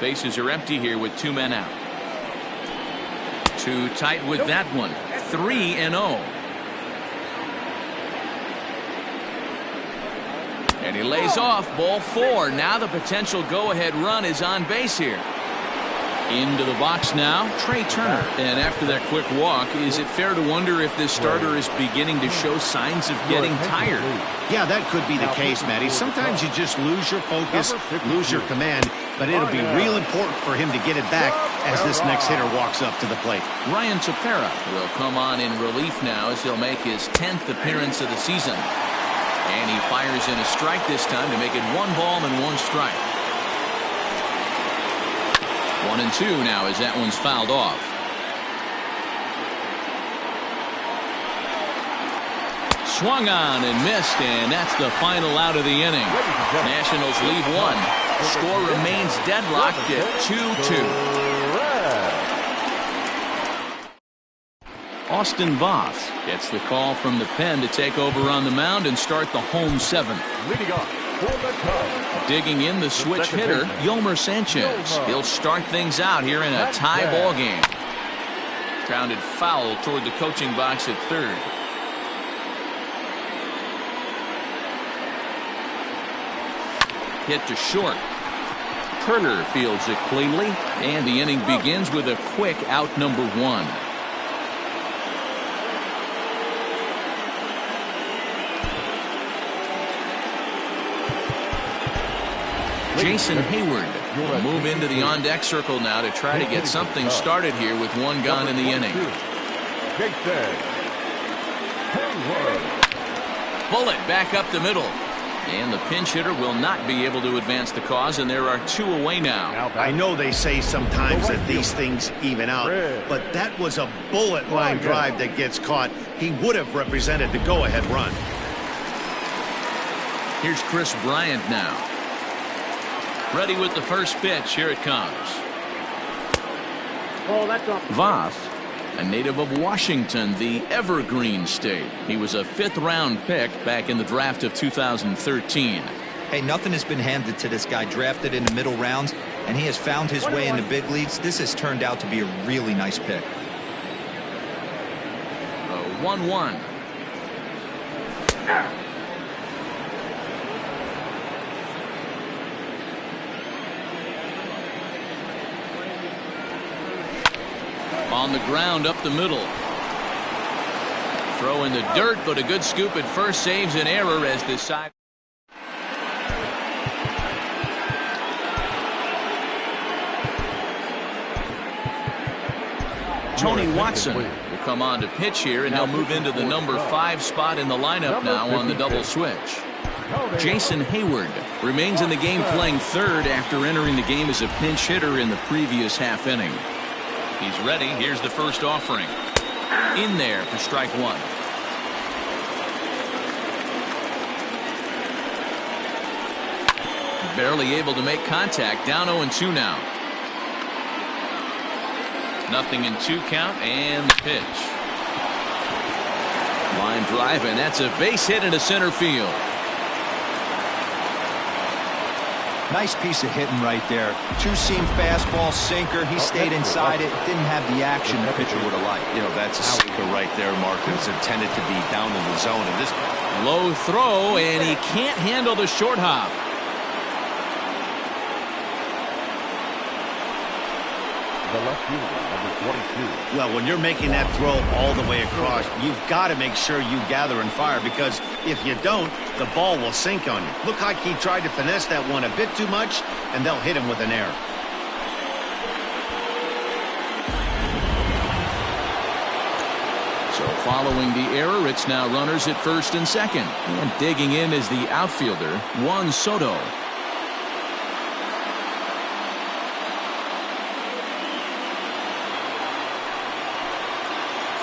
Bases are empty here with 2 men out. Too tight with that one. 3-0. And he lays off. Ball 4. Now the potential go-ahead run is on base here. Into the box now, Trey Turner. And after that quick walk, is it fair to wonder if this starter is beginning to show signs of getting tired? Yeah, that could be the case, Matty. Sometimes you just lose your focus, lose your command, but it'll be real important for him to get it back as this next hitter walks up to the plate. Ryan Tepera will come on in relief now as he'll make his 10th appearance of the season. And he fires in a strike this time to make it 1 ball and 1 strike. 1-2 now as that one's fouled off. Swung on and missed, and that's the final out of the inning. Nationals leave 1. Score remains deadlocked at 2-2. Austin Voth gets the call from the pen to take over on the mound and start the home 7th. Leading off for the Cubs. Digging in the switch hitter, Yolmer Sanchez. He'll start things out here in a tie ball game. Grounded foul toward the coaching box at third. Hit to short. Turner fields it cleanly, and the inning begins with a quick out number 1. Jason Hayward will move into the on-deck circle now to try to get something started here with 1 gone in the inning. Bullet back up the middle. And the pinch hitter will not be able to advance the cause, and there are 2 away now. I know they say sometimes that these things even out, but that was a bullet line drive that gets caught. He would have represented the go-ahead run. Here's Chris Bryant now. Ready with the first pitch. Here it comes. Oh, that's off. Voth, a native of Washington, the Evergreen State. He was a 5th-round pick back in the draft of 2013. Hey, nothing has been handed to this guy. Drafted in the middle rounds, and he has found his way in the big leagues. This has turned out to be a really nice pick. 1-1. On the ground up the middle. Throw in the dirt, but a good scoop at first saves an error as this side. Tony Watson will come on to pitch here, and he'll move into the number 5 spot in the lineup now on the double switch. Jason Hayward remains in the game playing third after entering the game as a pinch hitter in the previous half inning. He's ready. Here's the first offering. In there for strike 1. Barely able to make contact. Down 0-2 now. 0-2 count, and the pitch. Line drive, and that's a base hit into center field. Nice piece of hitting right there. 2-seam fastball, sinker. He stayed inside it. Didn't have the action the pitcher would have liked. You know, that's a sinker right there, Mark. It's intended to be down in the zone. And this low throw, and he can't handle the short hop. The left fielder, number 22. Well, when you're making that throw all the way across, you've got to make sure you gather and fire, because if you don't, the ball will sink on you. Look like he tried to finesse that one a bit too much, and they'll hit him with an error. Following the error, it's now runners at first and second. And digging in is the outfielder, Juan Soto.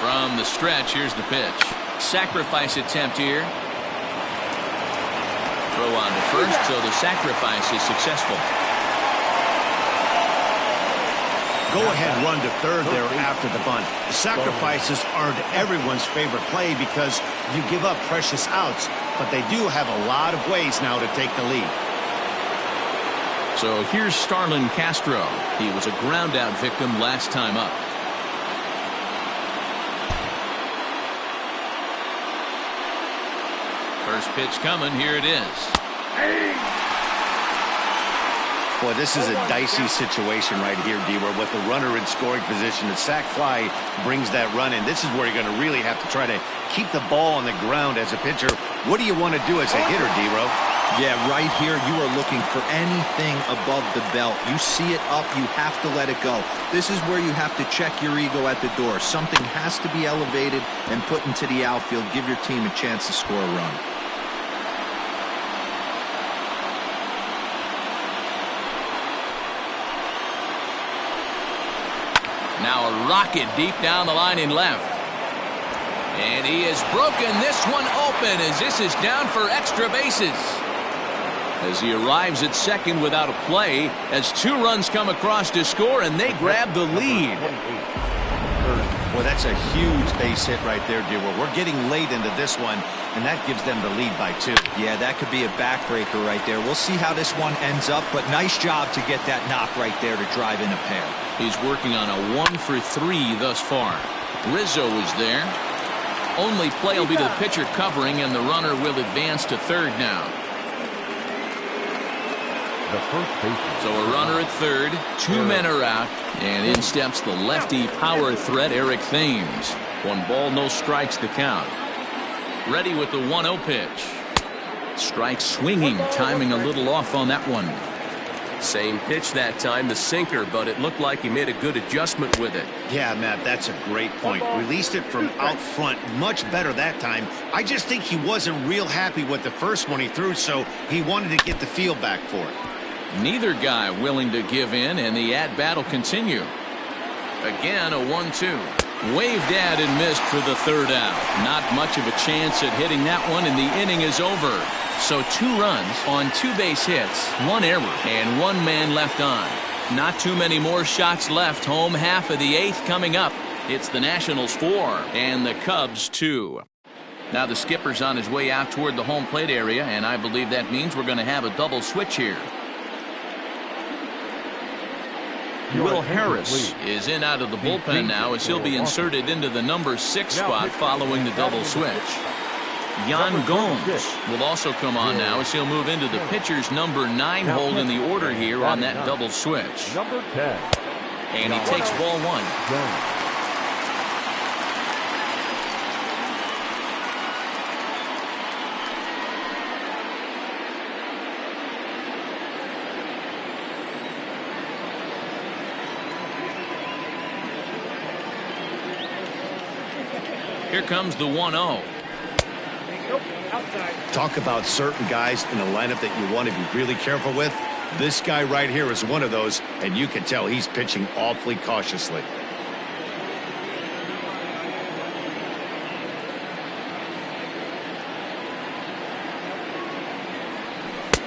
From the stretch, here's the pitch. Sacrifice attempt here. Throw on to first, so the sacrifice is successful. Go-ahead run to third there after the bunt. The sacrifices aren't everyone's favorite play because you give up precious outs, but they do have a lot of ways now to take the lead. So here's Starlin Castro. He was a ground-out victim last time up. First pitch coming. Here it is. Boy, this is a dicey situation right here, D-Ware, with the runner in scoring position. The sac fly brings that run in. This is where you're going to really have to try to keep the ball on the ground as a pitcher. What do you want to do as a hitter, D-Ro? Yeah, right here, you are looking for anything above the belt. You see it up, you have to let it go. This is where you have to check your ego at the door. Something has to be elevated and put into the outfield. Give your team a chance to score a run. Now a rocket deep down the line in left. And he has broken this one open as this is down for extra bases. As he arrives at second without a play, as 2 runs come across to score, and they grab the lead. Well, that's a huge base hit right there, Dewar. We're getting late into this one, and that gives them the lead by 2. Yeah, that could be a backbreaker right there. We'll see how this one ends up, but nice job to get that knock right there to drive in a pair. He's working on a 1 for 3 thus far. Rizzo is there. Only play will be to the pitcher covering, and the runner will advance to third now. So a runner at third, 2 men are out, and in steps the lefty power threat Eric Thames. 1 ball, no strikes to count. Ready with the 1-0 pitch. Strike swinging, timing a little off on that one. Same pitch that time, the sinker, but it looked like he made a good adjustment with it. Yeah, Matt, that's a great point. Released it from out front much better that time. I just think he wasn't real happy with the first one he threw, so he wanted to get the feel back for it. Neither guy willing to give in, and the at-bat will continue. Again, a 1-2. Waved at and missed for the third out. Not much of a chance at hitting that one, and the inning is over. So 2 runs on 2 base hits, 1 error, and 1 man left on. Not too many more shots left. Home half of the 8th coming up. It's the Nationals 4 and the Cubs 2. Now the skipper's on his way out toward the home plate area, and I believe that means we're going to have a double switch here. Will Harris is in out of the bullpen now as he'll be inserted into the number 6 spot following the double switch. Yan Gomes will also come on now as he'll move into the pitcher's number 9 hold in the order here on that double switch. Number 10. And he takes ball 1. Here comes the 1-0. Talk about certain guys in the lineup that you want to be really careful with. This guy right here is one of those, and you can tell he's pitching awfully cautiously.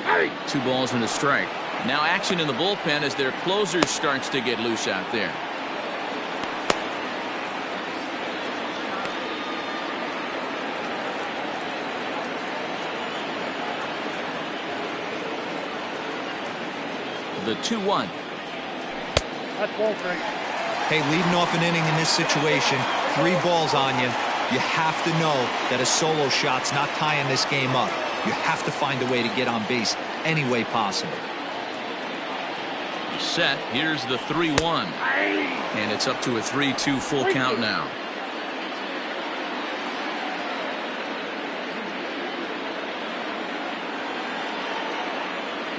Hey. 2 balls and a strike. Now action in the bullpen as their closer starts to get loose out there. The 2-1. That's ball 3. Hey, leading off an inning in this situation, 3 balls on you. You have to know that a solo shot's not tying this game up. You have to find a way to get on base any way possible. Set. Here's the 3-1. And it's up to a 3-2 full count now.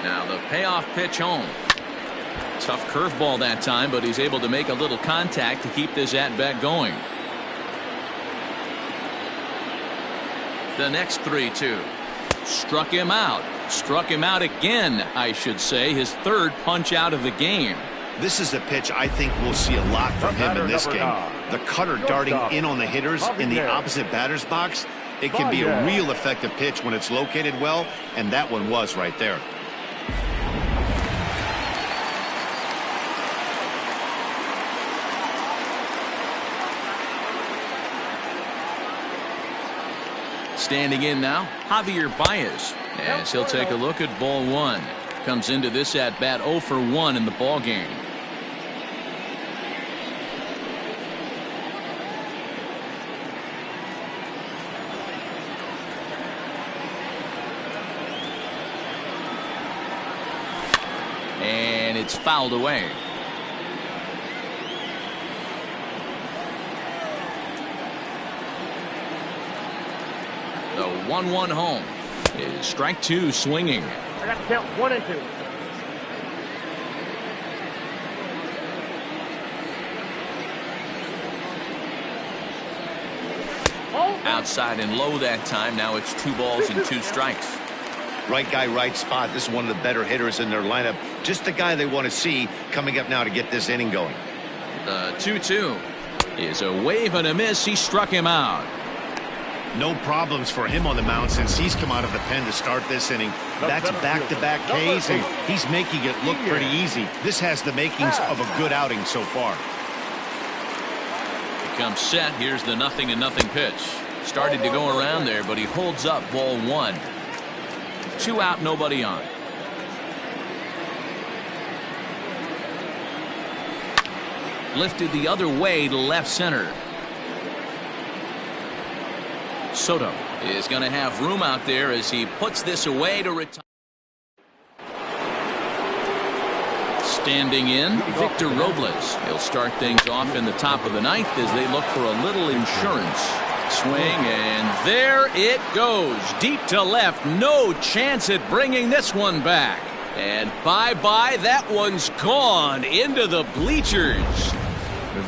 Now the payoff pitch home. Tough curveball that time, but he's able to make a little contact to keep this at-bat going. The next 3-2. Struck him out. Struck him out again, I should say. His third punch out of the game. This is a pitch I think we'll see a lot from him in this game. The cutter darting in on the hitters in the opposite batter's box. It can be a real effective pitch when it's located well, and that one was right there. Standing in now, Javier Baez, as he'll take a look at ball one. Comes into this at bat 0 for 1 in the ball game. And it's fouled away. The 1-1 home is strike 2 swinging. I got to count 1 and 2. Outside and low that time. Now it's 2 balls and 2 strikes. Right guy, right spot. This is one of the better hitters in their lineup. Just the guy they want to see coming up now to get this inning going. The 2-2 is a wave and a miss. He struck him out. No problems for him on the mound since he's come out of the pen to start this inning. That's back-to-back Ks, and he's making it look pretty easy. This has the makings of a good outing so far. Becomes set. Here's the 0-0 pitch. Started to go around there, but he holds up ball 1. 2 out, nobody on. Lifted the other way to left center. Soto is going to have room out there as he puts this away to retire. Standing in, Victor Robles. He'll start things off in the top of the 9th as they look for a little insurance. Swing, and there it goes. Deep to left. No chance at bringing this one back. And bye-bye, that one's gone into the bleachers.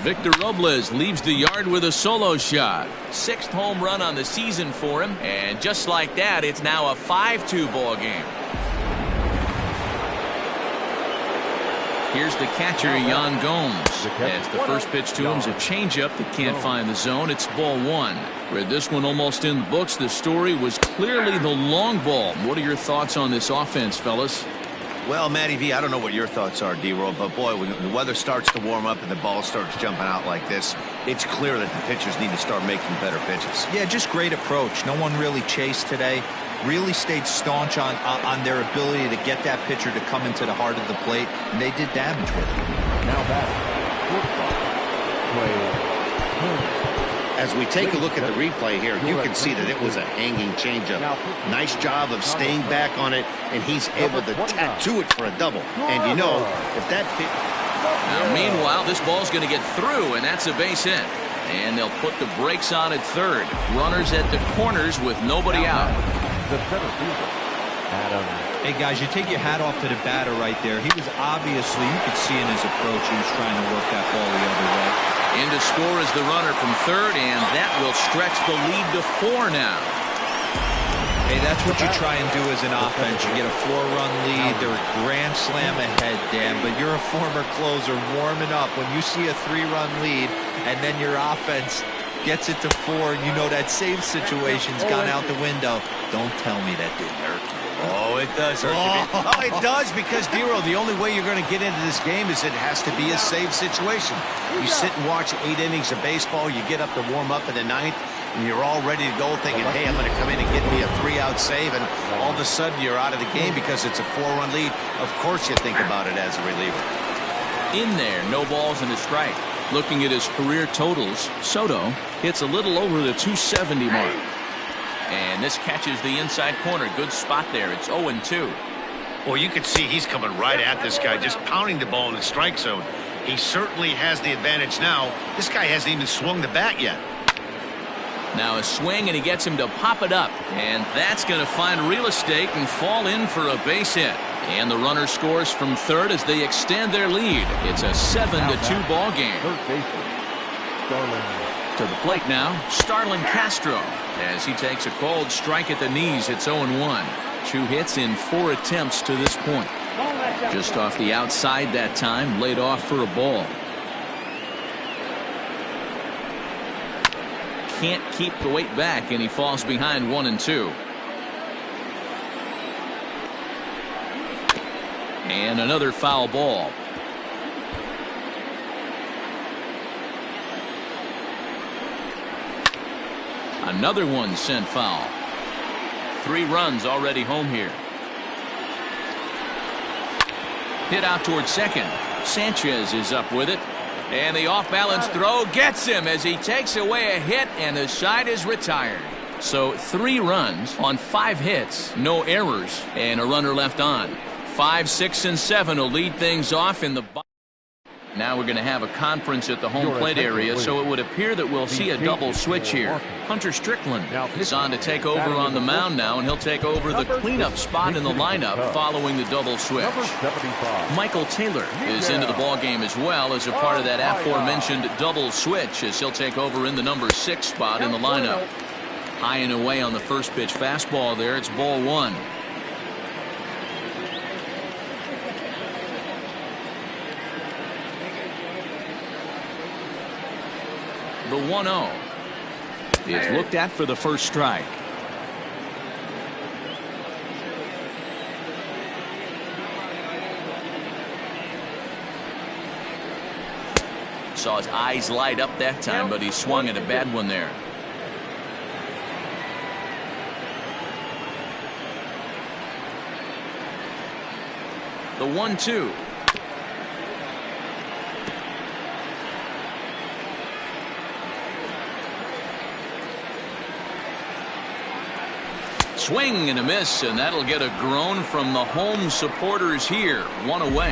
Victor Robles leaves the yard with a solo shot. 6th home run on the season for him. And just like that, it's now a 5-2 ball game. Here's the catcher, Yan Gomes. As the first pitch to him is a changeup that can't find the zone. It's ball 1. With this one almost in the books, the story was clearly the long ball. What are your thoughts on this offense, fellas? Well, Matty V, I don't know what your thoughts are, D-Roll, but boy, when the weather starts to warm up and the ball starts jumping out like this, it's clear that the pitchers need to start making better pitches. Yeah, just great approach. No one really chased today. Really stayed staunch on their ability to get that pitcher to come into the heart of the plate, and they did damage with it. Now back. As we take a look at the replay here, you can see that it was a hanging changeup. Nice job of staying back on it, and he's able to tattoo it for a double. And you know, if that pitch... Now, meanwhile, this ball's going to get through, and that's a base hit. And they'll put the brakes on at third. Runners at the corners with nobody out. The center fielder, Adam. Hey, guys, you take your hat off to the batter right there. He was obviously, you could see in his approach, he was trying to work that ball the other way. In to score is the runner from third, and that will stretch the lead to 4 now. Hey, that's what you try and do as an offense. You get a 4-run lead. They're a grand slam ahead, Dan, but you're a former closer warming up. When you see a 3-run lead, and then your offense gets it to 4, and you know that save situation's gone out the window. Don't tell me that didn't hurt you. Oh, it does hurt you. Oh, it does, because, D-Roll, the only way you're going to get into this game is it has to be a save situation. You sit and watch 8 innings of baseball, you get up to warm up in the 9th, and you're all ready to go thinking, hey, I'm going to come in and get me a 3-out save, and all of a sudden you're out of the game because it's a 4-run lead. Of course you think about it as a reliever. In there, no balls and a strike. Looking at his career totals, Soto hits a little over the 270 mark. And this catches the inside corner. Good spot there. It's 0-2. Well, you can see he's coming right at this guy, just pounding the ball in the strike zone. He certainly has the advantage now. This guy hasn't even swung the bat yet. Now a swing, and he gets him to pop it up. And that's going to find real estate and fall in for a base hit. And the runner scores from third as they extend their lead. It's a 7-2 ball game. Third baseman, Starling To the plate now, Starlin Castro. As he takes a cold strike at the knees, it's 0-1. 2 hits in 4 attempts to this point. Just off the outside that time, laid off for a ball. Can't keep the weight back, and he falls behind 1-2. And another foul ball. Another one sent foul. 3 runs already home here. Hit out towards second. Sanchez is up with it. And the off-balance throw gets him as he takes away a hit, and the side is retired. So 3 runs on 5 hits, no errors, and a runner left on. 5, 6, and 7 will lead things off in the bottom. Now we're going to have a conference at the home plate area, so it would appear that we'll see a double switch here. Hunter Strickland is on to take over on the mound now, and he'll take over the cleanup spot in the lineup following the double switch. Michael Taylor is into the ballgame as well as a part of that aforementioned double switch, as he'll take over in the number 6 spot in the lineup. High and away on the first pitch fastball there. It's ball 1. The 1-0 is looked at for the first strike. Saw his eyes light up that time, but he swung at a bad one there. The 1-2. Swing and a miss, and that'll get a groan from the home supporters here. 1 away.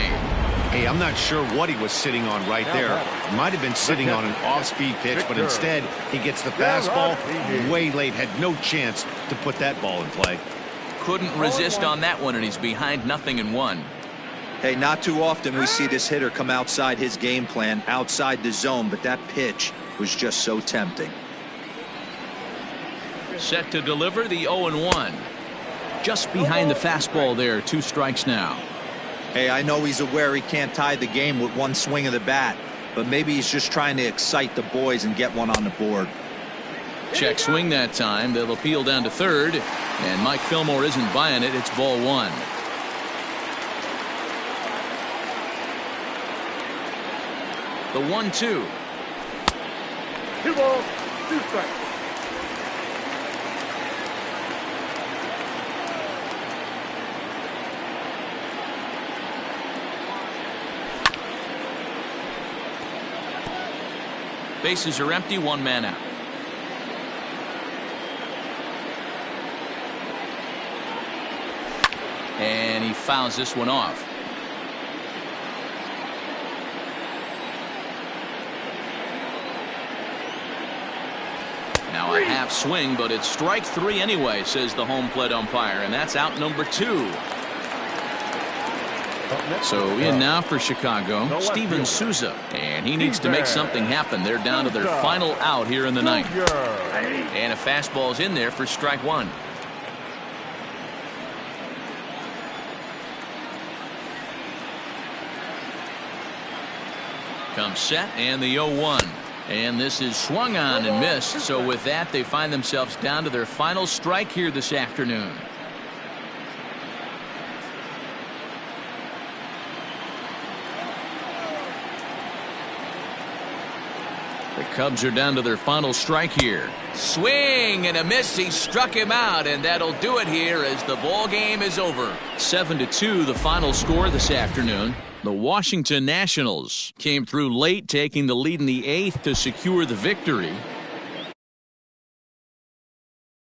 Hey, I'm not sure what he was sitting on right there. Might have been sitting on an off-speed pitch, but instead he gets the fastball way late. Had no chance to put that ball in play. Couldn't resist on that one, and he's behind 0-1. Hey, not too often we see this hitter come outside his game plan, outside the zone, but that pitch was just so tempting. Set to deliver the 0-1. Just behind the fastball there. 2 strikes now. Hey, I know he's aware he can't tie the game with 1 swing of the bat, but maybe he's just trying to excite the boys and get one on the board. Check swing that time. They'll appeal down to third, and Mike Fillmore isn't buying it. It's ball 1. The 1-2. 2 balls, 2 strikes. Bases are empty, 1 man out. And he fouls this one off. Now a half swing, but it's strike 3 anyway, says the home plate umpire, and that's out number 2. So in now for Chicago, Steven Souza, and he needs to make something happen. They're down to their final out here in the 9th. And a fastball's in there for strike 1. Comes set, and the 0-1. And this is swung on and missed. So with that, they find themselves down to their final strike here this afternoon. The Cubs are down to their final strike here. Swing and a miss. He struck him out, and that'll do it here as the ball game is over. 7-2 the final score this afternoon. The Washington Nationals came through late, taking the lead in the 8th to secure the victory.